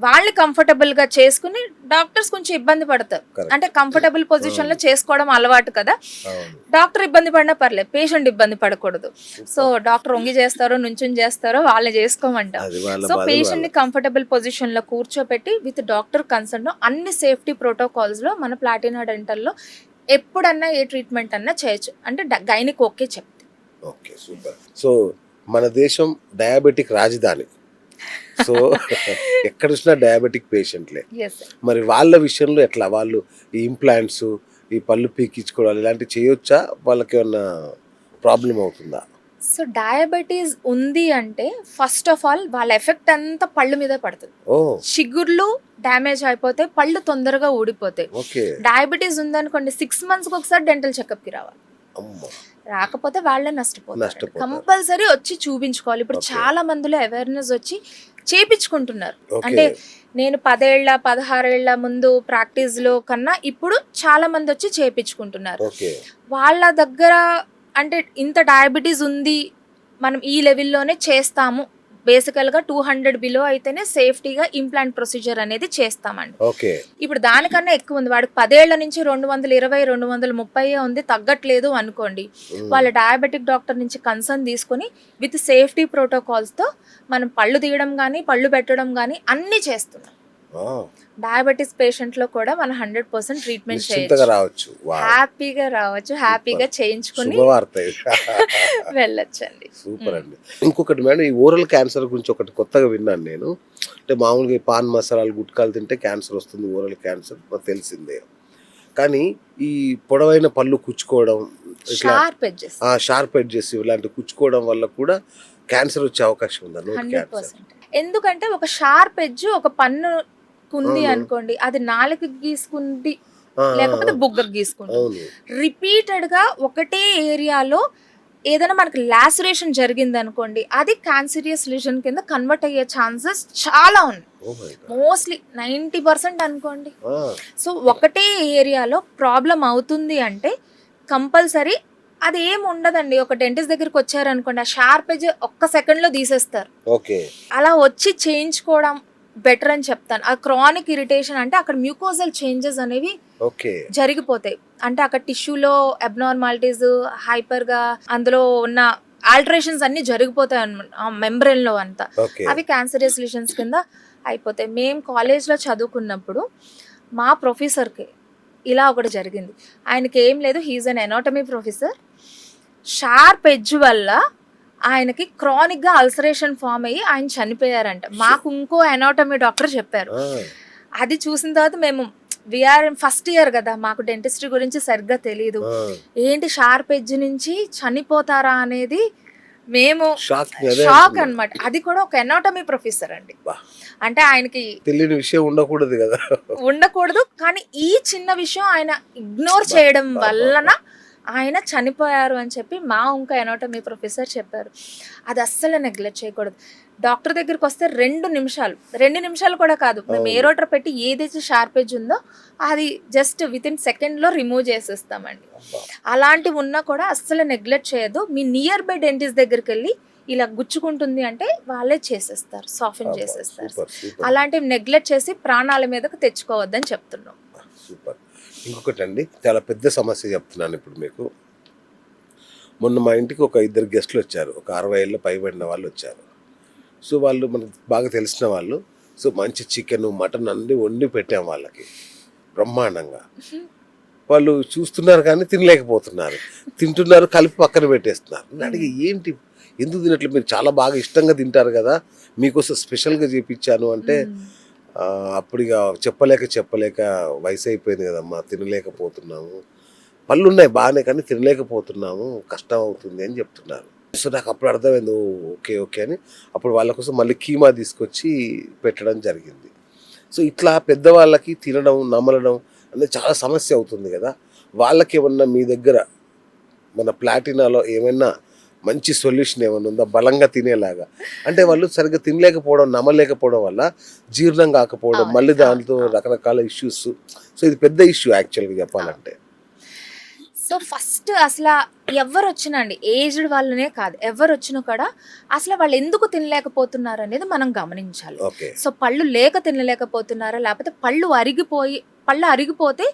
వాళ్ళు కంఫర్టబుల్ గా చేసుకుని, డాక్టర్స్ కొంచెం ఇబ్బంది పడతారు. Correct. అంటే కంఫర్టబుల్ పొజిషన్ లో చేసుకోవడం అలవాటు కదా, అవును. డాక్టర్ ఇబ్బంది పడినా పర్లేదు, పేషెంట్ ఇబ్బంది పడకూడదు. సో డాక్టర్ వంగి చేస్తారో నుంచుని చేస్తారో వాళ్ళు చేసుకోమంటారు. అది వాళ్ళ సో బాధలు పేషెంట్ ని వాళ్ళ. కంఫర్టబుల్ పొజిషన్ లో కూర్చోపెట్టి విత్ డాక్టర్ కన్సర్న్ అన్ని సేఫ్టీ ప్రోటోకాల్స్ లో మన ప్లాటినా డెంటల్ లో ఎప్పుడన్నా ఏ ట్రీట్మెంట్ అన్నా చేయొచ్చు, అంటే గైనిక్ ఓకే చెప్తే. Okay super. సో మన దేశం డయాబెటిక్ రాజధాని. సో ఎక్కడ చూసినా డయాబెటిక్ పేషెంట్లే. Yes sir. మరి వాళ్ళ విషయంలో ఎట్లా, వాళ్ళు ఈ ఇంప్లాంట్స్, ఈ పళ్ళు పీకించుకోవడాలు ఇలాంటివి చేయొచ్చా? వాళ్ళకి ఏమన్నా ప్రాబ్లం అవుతుందా? సో డయాబెటీస్ ఉంది అంటే ఫస్ట్ ఆఫ్ ఆల్ వాళ్ళ ఎఫెక్ట్ అంతా పళ్ళు మీదే పడుతుంది. ఓ చిగుర్లు డ్యామేజ్ అయిపోతాయి, పళ్ళు తొందరగా ఊడిపోతాయి. ఓకే. డయాబెటీస్ ఉందనుకోండి 6 monthsకి ఒకసారి డెంటల్ చెకప్కి రావాలి, అమ్మ. రాకపోతే వాళ్ళే నష్టపోతారు. నష్టపోతారు. కంపల్సరీ వచ్చి చూపించుకోవాలి. ఇప్పుడు Okay. చాలా మందిలో అవేర్నెస్ వచ్చి చేపించుకుంటున్నారు. Okay. అంటే నేను 10 ఏళ్ల 16 ఏళ్ల ముందు ప్రాక్టీస్లో కన్నా ఇప్పుడు చాలా మంది వచ్చి చేపించుకుంటున్నారు. ఓకే. వాళ్ళ దగ్గర అంటే ఇంత డయాబెటీస్ ఉంది, మనం ఈ లెవెల్లోనే చేస్తాము, బేసికల్గా 200 బిలో అయితేనే సేఫ్టీగా ఇంప్లాంట్ ప్రొసీజర్ అనేది చేస్తామండి. ఓకే. ఇప్పుడు దానికన్నా ఎక్కువ ఉంది, వాడికి 10 ఏళ్ల నుంచి 220 230 ఉంది, తగ్గట్లేదు అనుకోండి, వాళ్ళ డయాబెటిక్ డాక్టర్ నుంచి కన్సర్న్ తీసుకొని విత్ సేఫ్టీ ప్రోటోకాల్స్తో మనం పళ్ళు తీయడం కానీ పళ్ళు పెట్టడం కానీ అన్నీ చేస్తున్నాం. డయాబెటీస్ పేషెంట్లో కూడా మనం 100% ట్రీట్మెంట్ నిశ్చింతగా చేయొచ్చు, రావచ్చు. వావ్. హ్యాపీగా రావచ్చు, హ్యాపీగా చేయించుకుని శుభవార్త ఇది. వెళ్ళొచ్చండి. సూపర్ అండి. ఇంకొకటి మేడం, ఈ ఓరల్ క్యాన్సర్ గురించి ఒకటి కొత్తగా విన్నాను నేను. అంటే మామూలుగా ఈ పాన్ మసాలాలు గుట్కాలు తింటే క్యాన్సర్ వస్తుంది, ఓరల్ క్యాన్సర్ నాకు తెలిసిందే. కానీ ఈ పొడవైన పళ్ళు కుచ్చుకోవడం, ఇట్లా షార్ప్ ఎడ్జెస్ షార్ప్ ఎడ్జెస్ ఇలాంటి కుచ్చుకోవడం వల్ల కూడా క్యాన్సర్ వచ్చే అవకాశం ఉందా? నోటి క్యాన్సర్. 100%. ఎందుకంటే ఒక షార్ప్ ఎడ్జ్ ఒక పన్ను ఉంది అవును. అనుకోండి, అది నాలుకకి గీసుకుంది ఆ, లేకపోతే బుగ్గకి గీసుకుంటుంది. అవును. రిపీటెడ్ గా ఒకటే ఏరియాలో ఏదైనా మనకి లాసరేషన్ జరిగింది అనుకోండి, అది క్యాన్సరియస్ లిజన్ కింద కన్వర్ట్ అయ్యే ఛాన్సెస్ చాలా ఉన్నాయి, Oh my God. మోస్ట్లీ 90% అనుకోండి. ఆ, సో ఒకటే ఏరియాలో ప్రాబ్లం అవుతుంది అంటే కంపల్సరీ అది ఏం ఉండదండి. ఒక డెంటిస్ట్ దగ్గరికి వచ్చారనుకోండి, ఆ షార్ప్ ఎడ్జ్ ఒక్క సెకండ్లో తీసేస్తారు. ఓకే. అలా వచ్చి చేయించుకోవడం బెటర్ అని చెప్తాను. ఆ క్రానిక్ ఇరిటేషన్ అంటే అక్కడ మ్యూకోజల్ చేంజెస్ అనేవి ఓకే. జరిగిపోతాయి, అంటే అక్కడ టిష్యూలో అబ్నార్మాలిటీస్, హైపర్గా అందులో ఉన్న ఆల్టరేషన్స్ అన్ని జరిగిపోతాయి అన్నమాట, ఆ మెంబ్రెయిన్లో అంతా. ఓకే. అవి క్యాన్సరియస్ లిషన్స్ కింద అయిపోతాయి. మేము కాలేజ్లో చదువుకున్నప్పుడు మా ప్రొఫెసర్కి ఇలా ఒకటి జరిగింది. ఆయనకి ఏం లేదు, he's an anatomy professor. Sharp edge వల్ల ఆయనకి క్రానిక్గా అల్సరేషన్ ఫామ్ అయ్యి ఆయన చనిపోయారంట. మాకు ఇంకో ఎనాటమీ డాక్టర్ చెప్పారు. ఆ, అది చూసిన తర్వాత మేము విఆర్ ఫస్ట్ ఇయర్ కదా, మాకు డెంటిస్ట్రీ గురించి సరిగ్గా తెలియదు, ఆ. ఏంటి షార్ప్ ఎడ్జ్ నుంచి చనిపోతారా అనేది మేము షాక్ షాక్ అన్నమాట. అది కూడా ఒక ఎనాటమీ ప్రొఫెసర్ అండి, బా. అంటే ఆయనకి తెలియని విషయం ఉండకూడదు కదా. ఉండకూడదు, కానీ ఈ చిన్న విషయం ఆయన ఇగ్నోర్ చేయడం వలన ఆయన చనిపోయారు అని చెప్పి మా ఇంకా ఎనాటమీ ప్రొఫెసర్ చెప్పారు. అది అస్సలు నెగ్లెక్ట్ చేయకూడదు. డాక్టర్ దగ్గరికి వస్తే 2 నిమిషాలు కూడా కాదు, మేము ఏ రోటర్ పెట్టి ఏదైతే షార్పేజ్ ఉందో అది జస్ట్ వితిన్ సెకండ్లో రిమూవ్ చేసేస్తామండి. అలాంటివి ఉన్నా కూడా అస్సలు నెగ్లెక్ట్ చేయొద్దు. మీ నియర్ బై డెంటిస్ట్ దగ్గరికి వెళ్ళి ఇలా గుచ్చుకుంటుంది అంటే వాళ్ళే చేసేస్తారు, సాఫ్ట్ చేసేస్తారు. సూపర్ సూపర్ అలాంటివి నెగ్లెక్ట్ చేసి ప్రాణాల మీదకు తెచ్చుకోవద్దని చెప్తున్నాం. సూపర్. ఇంకొకటి అండి, చాలా పెద్ద సమస్య చెప్తున్నాను ఇప్పుడు మీకు. మొన్న మా ఇంటికి ఒక ఇద్దరు గెస్టులు వచ్చారు, ఒక 60 ఏళ్ళ పైబడిన వాళ్ళు వచ్చారు. సో వాళ్ళు మనకు బాగా తెలిసిన వాళ్ళు. సో మంచి చికెన్ మటన్ అన్నీ వండి పెట్టాం వాళ్ళకి బ్రహ్మాండంగా. వాళ్ళు చూస్తున్నారు కానీ తినలేకపోతున్నారు, తింటున్నారు కలిపి పక్కన పెట్టేస్తున్నారు. నేను అడిగి ఏంటి ఎందుకు తినట్లు, మీరు చాలా బాగా ఇష్టంగా తింటారు కదా, మీకోసం స్పెషల్గా చేపించాను అంటే అప్పుడు ఇక చెప్పలేక వయసు అయిపోయింది కదమ్మా, తినలేకపోతున్నాము, పళ్ళు ఉన్నాయి బాగానే కానీ తినలేకపోతున్నాము, కష్టం అవుతుంది అని చెప్తున్నారు. సో నాకు అప్పుడు అర్థమైంది, ఓకే ఓకే అని అప్పుడు వాళ్ళ కోసం మళ్ళీ కీమా తీసుకొచ్చి పెట్టడం జరిగింది. సో ఇట్లా పెద్దవాళ్ళకి తినడం నమలడం అనేది చాలా సమస్య అవుతుంది కదా. వాళ్ళకి ఏమన్నా మీ దగ్గర మన ప్లాటినాలో ఏమైనా మంచి సొల్యూషన్ ఏమైనా ఉందా బలంగా తినేలాగా? అంటే వాళ్ళు సరిగ్గా తినలేకపోవడం నమ్మలేకపోవడం వల్ల జీర్ణం కాకపోవడం, అవును, మళ్ళీ అవును, దాంతో అవును. రకరకాల ఇష్యూస్. సో ఇది పెద్ద ఇష్యూ యాక్చువల్గా చెప్పాలంటే. సో ఫస్ట్ అసలు ఎవరు వచ్చినా అండి, ఏజ్డ్ వాళ్ళనే కాదు, ఎవరు వచ్చినా కూడా అసలు వాళ్ళు ఎందుకు తినలేకపోతున్నారు అనేది మనం గమనించాలి. ఓకే సో పళ్ళు లేక తినలేకపోతున్నారా, లేకపోతే పళ్ళు అరిగిపోతే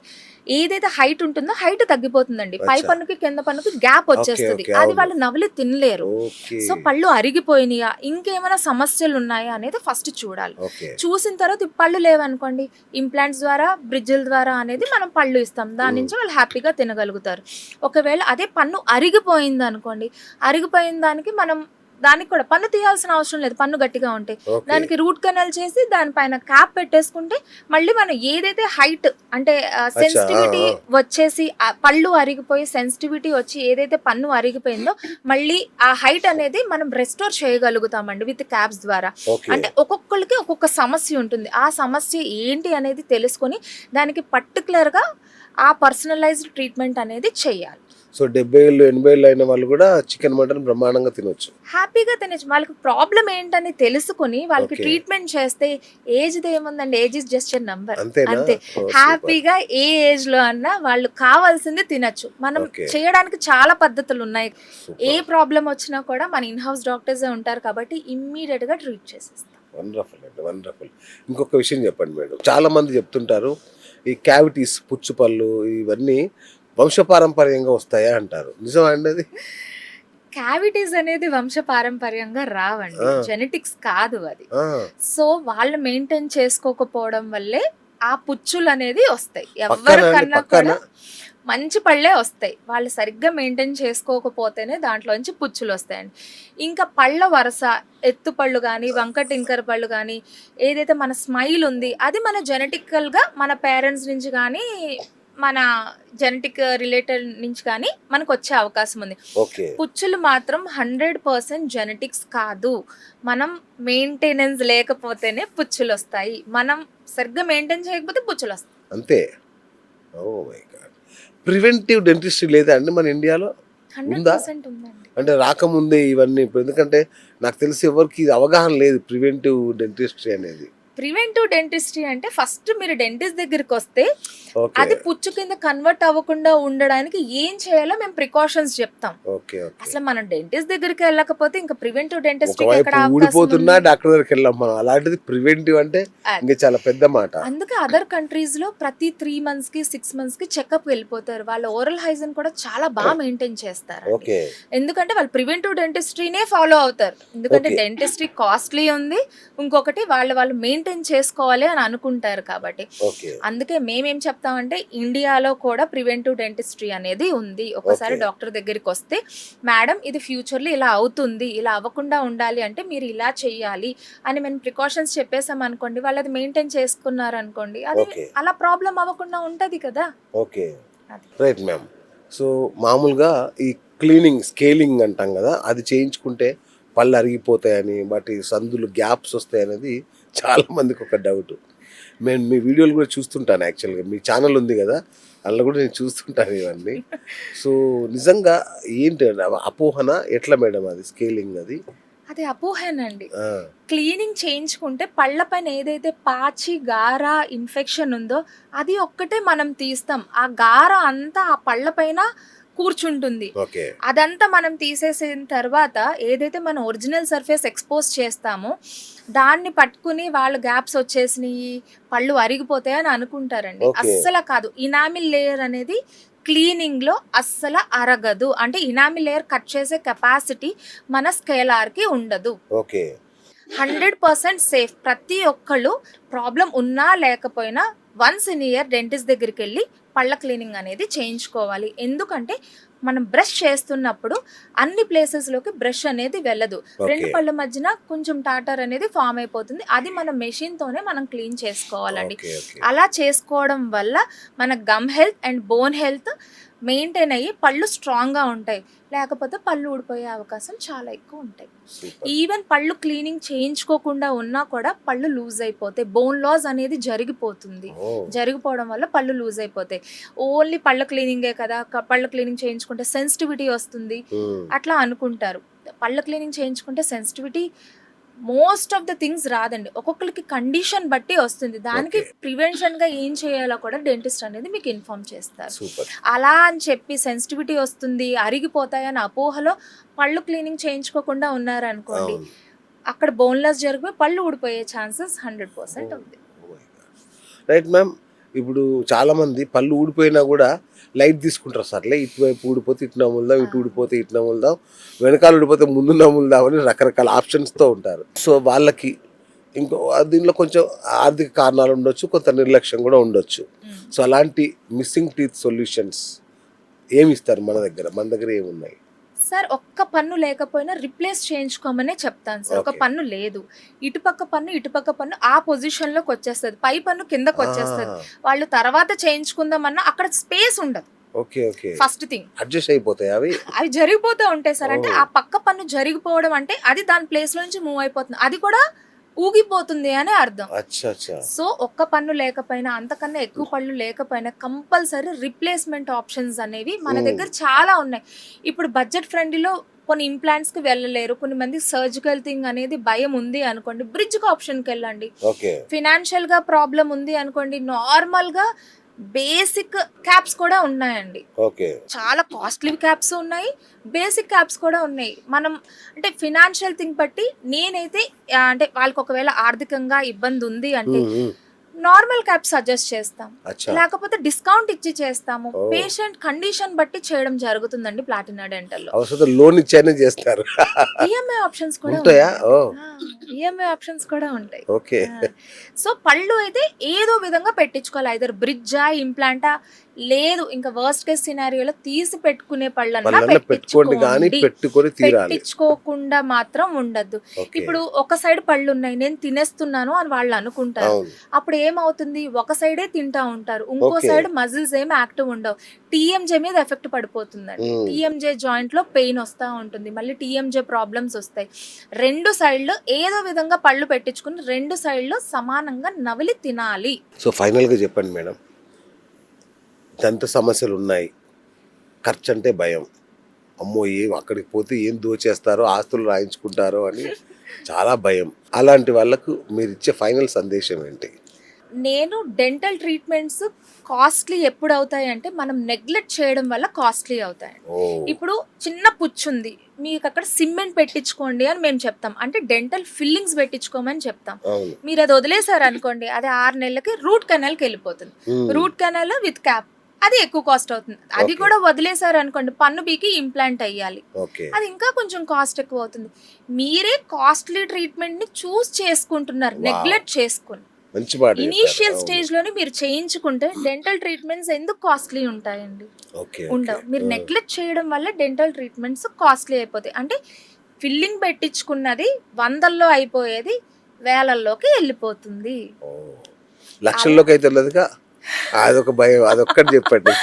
ఏదైతే హైట్ ఉంటుందో హైట్ తగ్గిపోతుందండి, పై అచ్చా. పన్నుకి కింద పన్నుకి గ్యాప్ ఓకే వచ్చేస్తుంది, ఓకే అది అవును. వాళ్ళు నవలి తినలేరు. ఓకే సో పళ్ళు అరిగిపోయినాయా, ఇంకేమైనా సమస్యలు ఉన్నాయా అనేది ఫస్ట్ చూడాలి. ఓకే చూసిన తర్వాత ఈ పళ్ళు లేవనుకోండి, ఇంప్లాంట్స్ ద్వారా బ్రిడ్జిల ద్వారా అనేది మనం పళ్ళు ఇస్తాం, దాని నుంచి వాళ్ళు హ్యాపీగా తినగలుగుతారు. ఒకవేళ అదే పన్ను అరిగిపోయింది అనుకోండి, అరిగిపోయిన దానికి మనం దానికి కూడా పన్ను తీయాల్సిన అవసరం లేదు, పన్ను గట్టిగా ఉంటే ఓకే దానికి రూట్ కెనాల్ చేసి దానిపైన క్యాప్ పెట్టేసుకుంటే మళ్ళీ మనం ఏదైతే హైట్ అంటే సెన్సిటివిటీ వచ్చేసి ఆ పళ్ళు అరిగిపోయి సెన్సిటివిటీ వచ్చి ఏదైతే పన్ను అరిగిపోయిందో మళ్ళీ ఆ హైట్ అనేది మనం రెస్టోర్ చేయగలుగుతామండి విత్ క్యాప్స్ ద్వారా. ఓకే అంటే ఒక్కొక్కరికి ఒక్కొక్క సమస్య ఉంటుంది, ఆ సమస్య ఏంటి అనేది తెలుసుకొని దానికి పర్టికులర్గా ఆ పర్సనలైజ్డ్ ట్రీట్మెంట్ అనేది చేయాలి. సో 70 ఏళ్ళు 80 ఏళ్ళు అయిన వాళ్ళు కూడా చికెన్ మటన్ బ్రహ్మాండంగా తినొచ్చు. హ్యాపీగా తినచ్చు, వాళ్ళకి ప్రాబ్లం ఏంటని తెలుసుకుని వాళ్ళకి ఓకే. ట్రీట్మెంట్ చేస్తే ఏజ్ ఏముందండి, age is just a number అంతేనా? అంతే. ఓ, సూపర్. హ్యాపీగా ఏ ఏజ్ లో అన్నా వాళ్ళు కావాల్సింది తినచ్చు. మనం ఓకే. చేయడానికి చాలా పద్ధతులు ఉన్నాయి, సూపర్. ఏ ప్రాబ్లం వచ్చినా కూడా మన ఇన్ హౌస్ డాక్టర్స్ ఉంటారు కాబట్టి ఇమ్మీడియట్ గా ట్రీట్ చేసేస్తాం. వండర్ఫుల్ అండి, వండర్ఫుల్. ఇంకొక విషయం చెప్పండి మేడం, చాలా మంది చెప్తుంటారు ఈ క్యావిటీస్ పుచ్చుపళ్ళు ఇవన్నీ వంశపారంపర్యంగా వస్తాయా అంటారు, నిజమా అండి అది? క్యావిటీస్ అనేది వంశపారంపర్యంగా రావండి, జెనెటిక్స్ కాదు అది. ఆ, సో వాళ్ళు మెయింటైన్ చేసుకోకపోవడం వల్లే ఆ పుచ్చులు అనేది వస్తాయి. పక్కన అండి, ఎవరికన్నా పక్కన కూడా మంచి పళ్ళే వస్తాయి, వాళ్ళు సరిగ్గా మెయింటైన్ చేసుకోకపోతేనే దాంట్లోంచి పుచ్చులు వస్తాయండి. ఇంకా పళ్ళ వరుస ఎత్తు పళ్ళు కానీ వంక టింకర్ పళ్ళు కానీ ఏదైతే మన స్మైల్ ఉంది అది మన జెనెటికల్గా మన పేరెంట్స్ నుంచి కానీ మన జెనెటిక్ రిలేటెడ్ నుంచి కానీ మనకు వచ్చే అవకాశం ఉంది. ఓకే పుచ్చులు మాత్రం 100% జెనెటిక్స్ కాదు, మనం మెయింటెనెన్స్ లేకపోతేనే పుచ్చులు వస్తాయి, మనం సరిగ్గా మెయింటైన్ చేయకపోతే పుచ్చులు వస్తాయి అంతే. Oh my God. Preventive dentistry లేదా అండి మన ఇండియాలో? ఉందా? 100% ఉందండి. అంటే రాకముందే ఇవన్నీ ఇప్పుడు, ఎందుకంటే నాకు తెలిసి ఎవరికి ఇది అవగాహన లేదు ప్రివెంటివ్ డెంటిస్ట్రీ అనేది. ప్రివెంటివ్ డెంటిస్ట్రీ అంటే ఫస్ట్ మీరు డెంటిస్ట్ దగ్గరికి వస్తే ఓకే అది పుచ్చు కింద కన్వర్ట్ అవ్వకుండా ఉండడానికి ఏం చేయాలో మేము ప్రికాషన్స్ చెప్తాం. Okay okay. అసలు మనం డెంటిస్ట్ దగ్గరికి వెళ్ళకపోతే ఇంకా ప్రివెంటివ్ డెంటిస్ట్రీ ఒకవైపు ఎక్కడ అవకాశం ఊడిపోతున్నా ఉంది? డాక్టర్ దగ్గరికి వెళ్ళాం మనం, అలాంటిది ప్రివెంటివ్ అంటే అది. ఇంకా చాలా పెద్ద మాట. అందుకే అదర్ కంట్రీస్ లో ప్రతి 3 months కి 6 months కి చెకప్ వెళ్ళిపోతారు, వాళ్ళ ఓరల్ హైజీన్ కూడా చాలా బాగా మెయింటైన్ చేస్తారు. ఓకే ఎందుకంటే వాళ్ళు ప్రివెంటివ్ డెంటిస్ట్రీనే ఫాలో అవుతారు, ఎందుకంటే Okay. డెంటిస్ట్రీ కాస్ట్లీ ఉంది, ఇంకొకటి వాళ్ళు మెయింటైన్ చేసుకోవాలి అని అనుకుంటారు కాబట్టి. ఓకే అందుకే మేమేం చెప్తామంటే ఇండియాలో కూడా ప్రివెంటివ్ డెంటిస్ట్రీ అనేది ఉంది. ఒకసారి Okay. డాక్టర్ దగ్గరికి వస్తే మేడం ఇది ఫ్యూచర్లో ఇలా అవుతుంది, ఇలా అవ్వకుండా ఉండాలి అంటే మీరు ఇలా చెయ్యాలి అని మేము ప్రికాషన్స్ చెప్పేసాం అనుకోండి, వాళ్ళు అది మెయింటైన్ చేసుకున్నారు అనుకోండి, అది Okay. అలా ప్రాబ్లం అవ్వకుండా ఉంటది కదా. ఓకే అది. Right ma'am. సో మామూలుగా ఈ క్లీనింగ్ స్కేలింగ్ అంటాం కదా, అది చేయించుకుంటే పళ్ళు అరిగిపోతాయని, వాటి సందులు గ్యాప్స్ వస్తాయనేది చాలా మందికి ఒక డౌట్. నేను మీ వీడియోలు కూడా చూస్తుంటాను, యాక్చువల్గా మీ ఛానల్ ఉంది కదా అందులో కూడా నేను చూస్తుంటాను ఇవన్నీ. సో నిజంగా ఏంటి అపోహన ఎట్లా మేడం అది స్కేలింగ్ అది? అది అపోహేనండి. ఆ, క్లీనింగ్ చేయించుకుంటే పళ్ళ పైన ఏదైతే పాచి గార ఇన్ఫెక్షన్ ఉందో అది ఒక్కటే మనం తీస్తాం, ఆ గార అంతా ఆ పళ్ళ పైన కూర్చుంటుంది. ఓకే అదంతా మనం తీసేసిన తర్వాత ఏదైతే మనం ఒరిజినల్ సర్ఫేస్ ఎక్స్పోజ్ చేస్తామో దాన్ని పట్టుకుని వాళ్ళు గ్యాప్స్ వచ్చేసినాయి పళ్ళు అరిగిపోతాయని అనుకుంటారండి. Okay. అస్సలు కాదు, ఇనామిల్ లేయర్ అనేది క్లీనింగ్లో అస్సలు అరగదు. అంటే ఇనామి లేయర్ కట్ చేసే కెపాసిటీ మన స్కేలార్కి ఉండదు. ఓకే. 100% సేఫ్. ప్రతి ఒక్కళ్ళు ప్రాబ్లం ఉన్నా లేకపోయినా వన్స్ ఇన్ ఇయర్ డెంటిస్ట్ దగ్గరికి వెళ్ళి పళ్ళ క్లీనింగ్ అనేది చేయించుకోవాలి. ఎందుకంటే మనం బ్రష్ చేస్తున్నప్పుడు అన్ని ప్లేసెస్లోకి బ్రష్ అనేది వెళ్ళదు. రెండు ఓకే. పళ్ళ మధ్యన కొంచెం టాటర్ అనేది ఫామ్ అయిపోతుంది. అది మన మెషిన్తోనే మనం క్లీన్ చేసుకోవాలండి. ఓకే. ఓకే. అలా చేసుకోవడం వల్ల మన gum health and bone health maintain అయ్యి పళ్ళు స్ట్రాంగ్గా ఉంటాయి. లేకపోతే పళ్ళు ఊడిపోయే అవకాశం చాలా ఎక్కువ ఉంటాయి. సూపర్. ఈవెన్ పళ్ళు క్లీనింగ్ చేయించుకోకుండా ఉన్నా కూడా పళ్ళు లూజ్ అయిపోతాయి. బోన్ లాస్ అనేది జరిగిపోతుంది. ఓ. జరిగిపోవడం వల్ల పళ్ళు లూజ్ అయిపోతాయి. ఓన్లీ పళ్ళ క్లీనింగే కదా, పళ్ళ క్లీనింగ్ చేయించుకుంటే సెన్సిటివిటీ వస్తుంది మ్మ్. అట్లా అనుకుంటారు. పళ్ళ క్లీనింగ్ చేయించుకుంటే sensitivity most of the things రాదండి. ఒక్కొక్కరికి కండిషన్ బట్టి వస్తుంది. దానికి Okay. ప్రివెన్షన్గా ఏం చేయాలో కూడా డెంటిస్ట్ అనేది మీకు ఇన్ఫార్మ్ చేస్తారు. సూపర్. అలా అని చెప్పి సెన్సిటివిటీ వస్తుంది, అరిగిపోతాయని అపోహలో పళ్ళు క్లీనింగ్ చేయించుకోకుండా ఉన్నారనుకోండి, అవును. అక్కడ బోన్లెస్ జరిగిపోయి పళ్ళు ఊడిపోయే ఛాన్సెస్ 100% ఉంది. Right ma'am. ఇప్పుడు చాలా మంది పళ్ళు ఊడిపోయినా కూడా లైట్ తీసుకుంటారు. సర్లే ఇటువైపు ఊడిపోతే ఇటు నములుదాం, ఇటు ఊడిపోతే ఇటు నములుదాం, వెనకాల ఊడిపోతే ముందు నములుదాం అని రకరకాల ఆప్షన్స్తో ఉంటారు. సో వాళ్ళకి ఇంకో దీనిలో కొంచెం ఆర్థిక కారణాలు ఉండొచ్చు, కొంత నిర్లక్ష్యం కూడా ఉండొచ్చు. సో అలాంటి మిస్సింగ్ టీత్ సొల్యూషన్స్ ఏమి ఇస్తారు మన దగ్గర ఏమున్నాయి? సార్, ఒక్క పన్ను లేకపోయినా రిప్లేస్ చేయించుకోమనే చెప్తాను సార్. ఒక Okay. పన్ను లేదు, ఇటుపక్క పన్ను ఆ పొజిషన్లోకి వచ్చేస్తుంది, పై పన్ను కిందకు వచ్చేస్తుంది. వాళ్ళు తర్వాత చేయించుకుందామన్నా అక్కడ స్పేస్ ఉండదు. Okay. Okay. First thing adjust అయిపోతాయి అవి. అవి జరిగిపోతూ ఉంటాయి సార్. అంటే Oh. ఆ పక్క పన్ను జరిగిపోవడం అంటే అది దాని ప్లేస్ లో నుంచి మూవ్ అయిపోతుంది, అది కూడా ఊగిపోతుంది అని అర్థం. అచ్చా అచ్చా. సో ఒక్క పన్ను లేకపోయినా, అంతకన్నా ఎక్కువ పళ్ళు లేకపోయినా కంపల్సరీ రిప్లేస్మెంట్ ఆప్షన్స్ అనేవి మన దగ్గర చాలా ఉన్నాయి. ఇప్పుడు బడ్జెట్ ఫ్రెండ్లీలో కొన్ని ఇంప్లాంట్స్కి వెళ్ళలేరు, కొన్ని మంది సర్జికల్ థింగ్ అనేది భయం ఉంది అనుకోండి, బ్రిడ్జ్కి ఆప్షన్కి వెళ్ళండి. ఓకే. ఫినాన్షియల్గా ప్రాబ్లం ఉంది అనుకోండి, నార్మల్గా బేసిక్ క్యాప్స్ కూడా ఉన్నాయండి. ఓకే. చాలా కాస్ట్లీ క్యాప్స్ ఉన్నాయి, బేసిక్ క్యాప్స్ కూడా ఉన్నాయి. మనం అంటే ఫినాన్షియల్ థింగ్ బట్టి నేనైతే అంటే వాళ్ళకి ఒకవేళ ఆర్థికంగా ఇబ్బంది ఉంది అంటే నార్మల్ క్యాప్ సజెస్ట్ చేస్తాం, అచ్చా. లేకపోతే డిస్కౌంట్ ఇచ్చి చేస్తాము. Oh. పేషెంట్ కండిషన్ బట్టి చేయడం జరుగుతుందండి ప్లాటినా డెంటల్లో. అవసరం లోన్ ఇచ్చానే చేస్తారు. ఈఎంఐ ఆప్షన్స్ కూడా ఉంటాయా? ఓ. ఈఎంఐ ఆప్షన్స్ కూడా ఉంటాయి. ఓకే. సో పళ్ళు అయితే ఏదో విధంగా పెట్టించుకోవాలి, ఐదర్ బ్రిడ్జా ఇంప్లాంటా, లేదు ఇంకా వర్స్ట్ కేస్ సినారియోలో తీసి పెట్టుకునే పళ్ళన్నా పెట్టుకోండి కానీ పెట్టుకొని తీరాలి. పెట్టించుకోకుండా మాత్రం ఉండద్దు. ఓకే. ఇప్పుడు ఒక సైడ్ పళ్ళు ఉన్నాయి, నేను తినేస్తున్నాను అని వాళ్ళు అనుకుంటారు. అవును. అప్పుడు ఏమవుతుంది, ఒక సైడే తింటా ఉంటారు, ఇంకో ఓకే. సైడ్ మజిల్స్ ఏమి యాక్టివ్ ఉండవు. టీఎంజే మీద ఎఫెక్ట్ పడిపోతుందండి. టీఎంజే జాయింట్ లో పెయిన్ వస్తూ ఉంటుంది, మళ్ళీ టీఎంజే ప్రాబ్లమ్స్ వస్తాయి. రెండు సైడ్లు ఏదో విధంగా పళ్ళు పెట్టించుకుని రెండు సైడ్లు సమానంగా నవిలి తినాలి. సో ఫైనల్గా చెప్పండి మేడం, దంత సమస్యలు ఉన్నాయి, ఖర్చు అంటే భయం, అమ్మో ఏం అక్కడికి పోతే ఏం దోచేస్తారో, ఆస్తులు రాయించుకుంటారో అని చాలా భయం. అలాంటి వాళ్ళకు మీరు ఇచ్చే ఫైనల్ సందేశం ఏంటి? నేను డెంటల్ ట్రీట్మెంట్స్ కాస్ట్లీ ఎప్పుడు అవుతాయి అంటే మనం నెగ్లెక్ట్ చేయడం వల్ల కాస్ట్లీ అవుతాయి. ఓ. ఇప్పుడు చిన్న పుచ్చుంది, మీకు అక్కడ సిమెంట్ పెట్టించుకోండి అని మేము చెప్తాం, అంటే డెంటల్ ఫిల్లింగ్స్ పెట్టించుకోమని చెప్తాం. అవును. మీరు అది వదిలేసారు అనుకోండి, అది 6 నెలలకి రూట్ కెనాల్కి వెళ్ళిపోతుంది. రూట్ కెనాల్ విత్ క్యాప్, అది ఎక్కువ కాస్ట్ అవుతుంది. అది Okay. కూడా వదిలేసారు అనుకోండి, పన్ను బీకి ఇంప్లాంట్ అయ్యాలి, ఓకే. అది ఇంకా కొంచెం కాస్ట్ ఎక్కువ అవుతుంది. మీరే కాస్ట్లీ ట్రీట్మెంట్ ని చూస్ చేసుకుంటున్నారు, Wow. నెగ్లెక్ట్ చేసుకుని. మంచి మాట చెప్పారు. ఇనీషియల్ అవును. స్టేజ్ లోనే మీరు చేయించుకుంటే డెంటల్ ట్రీట్మెంట్స్ ఎందుకు కాస్ట్లీ ఉంటాయండి? ఓకే. ఉండవు. ఓకే. మీరు నెగ్లెక్ట్ చేయడం వల్ల డెంటల్ ట్రీట్మెంట్స్ కాస్ట్లీ అయిపోతాయి. అంటే ఫిల్లింగ్ పెట్టించుకున్నది 100లో అయిపోయేది 1000లోకి వెళ్ళిపోతుంది. ఓ. లక్షల్లోకి అయితే వెళ్ళదుగా, అదొక భయం, అదొక్కటి చెప్పండి.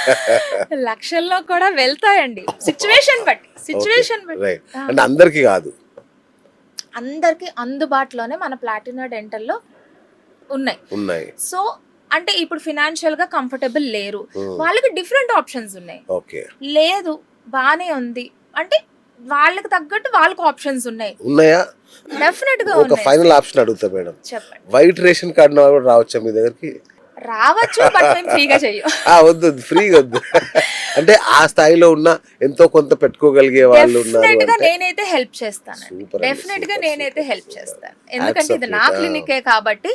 లక్షల్లో కూడా వెళ్తాయండి, సిచ్యువేషన్ బట్టి. రైట్. అంటే అందరికీ కాదు, అందరికి అందుబాటులోనే మన ప్లాటినా డెంటల్లో ఉన్నాయి. సో అంటే ఇప్పుడు ఫినాన్షియల్ గా కంఫర్టబుల్ లేరు, వాళ్ళకి డిఫరెంట్ ఆప్షన్స్ ఉన్నాయి. ఓకే. లేదు బానే ఉంది అంటే వాళ్ళకి తగ్గట్టు వాళ్ళకి ఆప్షన్స్ ఉన్నాయి. ఉన్నాయా? డెఫినెట్ గా ఒక ఉన్నాయి. ఫైనల్ ఆప్షన్ అడుగుతా మేడం, చెప్పండి. వైట్ రేషన్ కార్డు కూడా రావచ్చా మీ దగ్గరికి? రావచ్చు, బట్ మేము ఫ్రీగా చెయ్యం. వద్దు, ఫ్రీగా వద్దు. అంటే ఆ స్థాయిలో ఉన్న ఎంతో కొంత పెట్టుకోగలిగే వాళ్ళు ఉన్నారు డెఫినెట్ గా అంటే నేనైతే హెల్ప్ చేస్తాను. Super అండి, డెఫినెట్ గా super, నేనైతే super, హెల్ప్ super. చేస్తాను, ఎందుకంటే ఇది నా Absolutely. క్లినికే కాబట్టి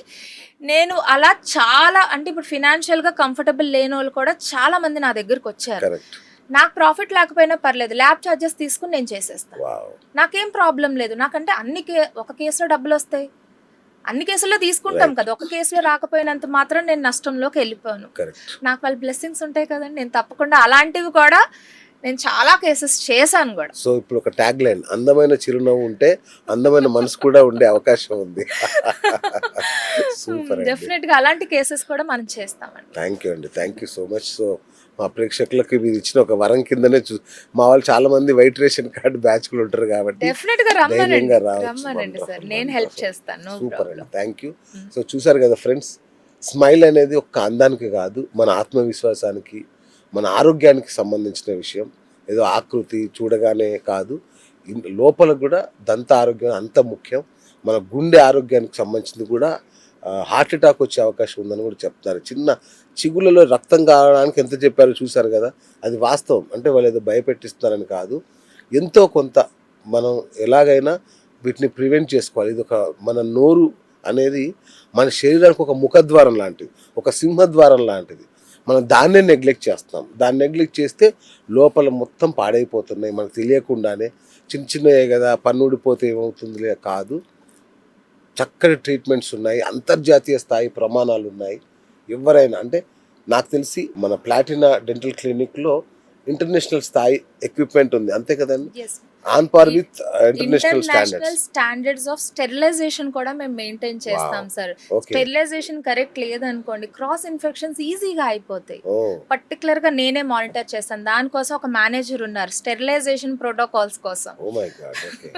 నేను అలా చాలా అంటే ఇప్పుడు ఫినాన్షియల్‌గా కంఫర్టబుల్ లేనోళ్ళు కూడా చాలా మంది నా దగ్గరకొచ్చారు. కరెక్ట్. నాకు ప్రాఫిట్ లేకపోయినా పర్లేదు. ల్యాబ్ చార్జెస్ తీసుకొని నేను చేసేస్తాను. వావ్! నాకేం ప్రాబ్లమ్ లేదు. నాకంటే ఒక కేస్‌లో డబ్బులొస్తాయి. అన్ని కేసుల్లో తీసుకుంటాం రైట్. కదా! ఒక కేసులో రాకపోయినంత మాత్రం నేను నష్టంలోకెళ్ళిపోను. కరెక్ట్. నాకు వాళ్ళ బ్లెస్సింగ్స్ ఉంటాయి కదండీ! నేను తప్పకుండా అలాంటివి కూడా నేను చాలా కేసెస్ చేశాను గూడా. సో ఇప్పుడు ఒక ట్యాగ్ లైన్, అందమైన చిరునవ్వు ఉంటే అందమైన మనసు కూడా ఉండే అవకాశం ఉంది. సూపర్ అండి. డెఫినెట్‌గా అలాంటి కేసెస్ కూడా మనం చేస్తామండి. థ్యాంక్ యూ అండి, thank you so much. So మా ప్రేక్షకులకి మీరు ఇచ్చిన ఒక వరం కిందనే మా వాళ్ళు చాలా మంది వైట్ రేషన్ కార్డు బ్యాచ్ కూడా ఉంటారు కాబట్టి డెఫినెట్‌గా రమ్మనండి. ధైర్యంగా రావచ్చు. రమ్మనండి సార్. Wonderful, నేను హెల్ప్ wonderful. చేస్తాను. నో సూపర్ అండి, ప్రాబ్లమ్. Thank you. సో చూసారు కదా ఫ్రెండ్స్, స్మైల్ అనేది ఒక అందానికి కాదు, మన ఆత్మవిశ్వాసానికి, మన ఆరోగ్యానికి సంబంధించిన విషయం. ఏదో ఆకృతి చూడగానే కాదు, లోపల కూడా దంత ఆరోగ్యం అంత ముఖ్యం. మన గుండె ఆరోగ్యానికి సంబంధించింది కూడా హార్ట్ అటాక్ వచ్చే అవకాశం ఉందని కూడా చెప్తారు. చిన్న చిగుళ్ళలో రక్తం కావడానికి ఎంత చెప్పారో చూసారు కదా, అది వాస్తవం. అంటే వాళ్ళు ఏదో భయపెట్టిస్తున్నారని కాదు, ఎంతో కొంత మనం ఎలాగైనా వీటిని ప్రివెంట్ చేసుకోవాలి. ఇది ఒక మన నోరు అనేది మన శరీరానికి ఒక ముఖద్వారం లాంటిది, ఒక సింహద్వారం లాంటిది. మనం దాన్నే నెగ్లెక్ట్ చేస్తాం. దాన్ని నెగ్లెక్ట్ చేస్తే లోపల మొత్తం పాడైపోతున్నాయి మనకు తెలియకుండానే. చిన్న చిన్నవే కదా, పన్ను ఊడిపోతే ఏమవుతుందిలే కాదు, చక్కటి ట్రీట్మెంట్స్ ఉన్నాయి, అంతర్జాతీయ స్థాయి ప్రమాణాలు ఉన్నాయి. ఎవరైనా అంటే నాకు తెలిసి మన ప్లాటినా డెంటల్ క్లినిక్లో ఇంటర్నేషనల్ స్థాయి ఎక్విప్మెంట్ ఉంది, అంతే కదండి, yes. On par with international international standards. Standards of sterilisation కూడా మేము మెయింటైన్ చేస్తాం సార్. ఓకే. స్టెరిలైజేషన్ కరెక్ట్ లేదనుకోండి, క్రాస్ ఇన్ఫెక్షన్స్ ఈజీగా అయిపోతాయి. ఓ పర్టికులర్ గా నేనే మానిటర్ చేస్తాను. దానికోసం ఒక మేనేజర్ ఉన్నారు స్టెరిలైజేషన్ ప్రోటోకాల్స్ కోసం. Oh my god. Okay.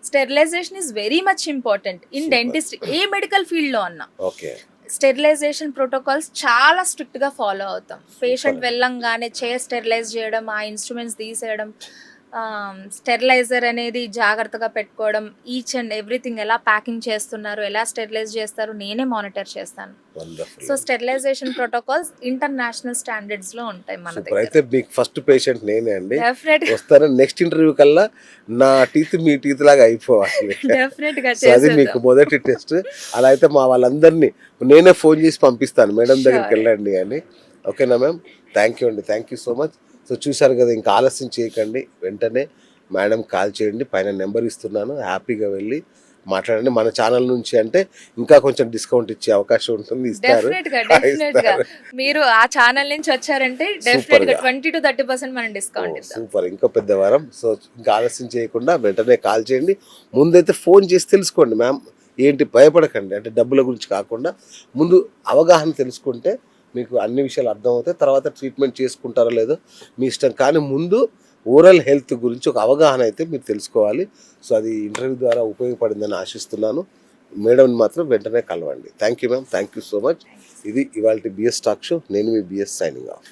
Sterilization is very much important in Super. Dentistry, ఏ మెడికల్ ఫీల్డ్ లో అన్నా. ఓకే. స్టెరిలైజేషన్ ప్రోటోకాల్స్ చాలా స్ట్రిక్ట్ గా ఫాలో అవుతాం. Patient Super. వెళ్ళంగానే స్టెరిలైజ్ చేయడం, ఆ ఇన్స్ట్రుమెంట్స్ తీసేయడం, స్టెరిలైజర్ అనేది జాగ్రత్తగా పెట్టుకోవడం, ఈచ్ అండ్ ఎవ్రీథింగ్ ఎలా ప్యాకింగ్ చేస్తున్నారు, ఎలా స్టెరిలైజ్ చేస్తారు, నేనే మానిటర్ చేస్తాను. Wonderful. So sterilization protocols international standards లో ఉంటాయి మన సూపర్. దగ్గర. అయితే మీకు ఫస్ట్ పేషెంట్ నేనే అండి. డెఫినెట్ వస్తాను నెక్స్ట్ ఇంటర్వ్యూ కల్లా నా టీత్ మీ టీత్ లాగా అయిపోవాలి. డెఫినెట్ గా సో అది మీకు చేసేద్దాం. మొదటి టెస్ట్. అలా అయితే మా వాళ్ళందరినీ నేనే ఫోన్ చేసి పంపిస్తాను, మేడం దగ్గరికి Sure. వెళ్ళండి అని. ఓకేనా మ్యామ్? థ్యాంక్ యూ అండి, thank you so much. So చూసారు కదా, ఇంకా ఆలస్యం చేయకండి, వెంటనే మేడం కాల్ చేయండి, పైన నెంబర్ ఇస్తున్నాను, హ్యాపీగా వెళ్ళి మాట్లాడండి. మన ఛానల్ నుంచి అంటే ఇంకా కొంచెం డిస్కౌంట్ ఇచ్చే అవకాశం ఉంటుంది, ఇస్తారు. డెఫినెట్ గా మీరు ఆ ఛానల్ నుంచి వచ్చారంటే డెఫినెట్ గా 20 to 30% మనం డిస్కౌంట్ ఇస్తాం. సూపర్, ఇంకా పెద్ద వారం. సో ఇంకా ఆలస్యం చేయకుండా వెంటనే కాల్ చేయండి. ముందైతే ఫోన్ చేసి తెలుసుకోండి మ్యామ్, ఏంటి భయపడకండి. అంటే డబ్బుల గురించి కాకుండా ముందు అవగాహన తెలుసుకుంటే మీకు అన్ని విషయాలు అర్థమవుతాయి. తర్వాత ట్రీట్మెంట్ చేసుకుంటారో లేదో మీ ఇష్టం, కానీ ముందు ఓరల్ హెల్త్ గురించి ఒక అవగాహన అయితే మీరు తెలుసుకోవాలి. సో అది ఇంటర్వ్యూ ద్వారా ఉపయోగపడిందని ఆశిస్తున్నాను. మేడంని మాత్రం వెంటనే కలవండి. Thank you ma'am, thank you so much. ఇది ఇవాళ బిఎస్ టాక్ షో. నేను మీ బిఎస్ సైనింగ్ ఆఫ్.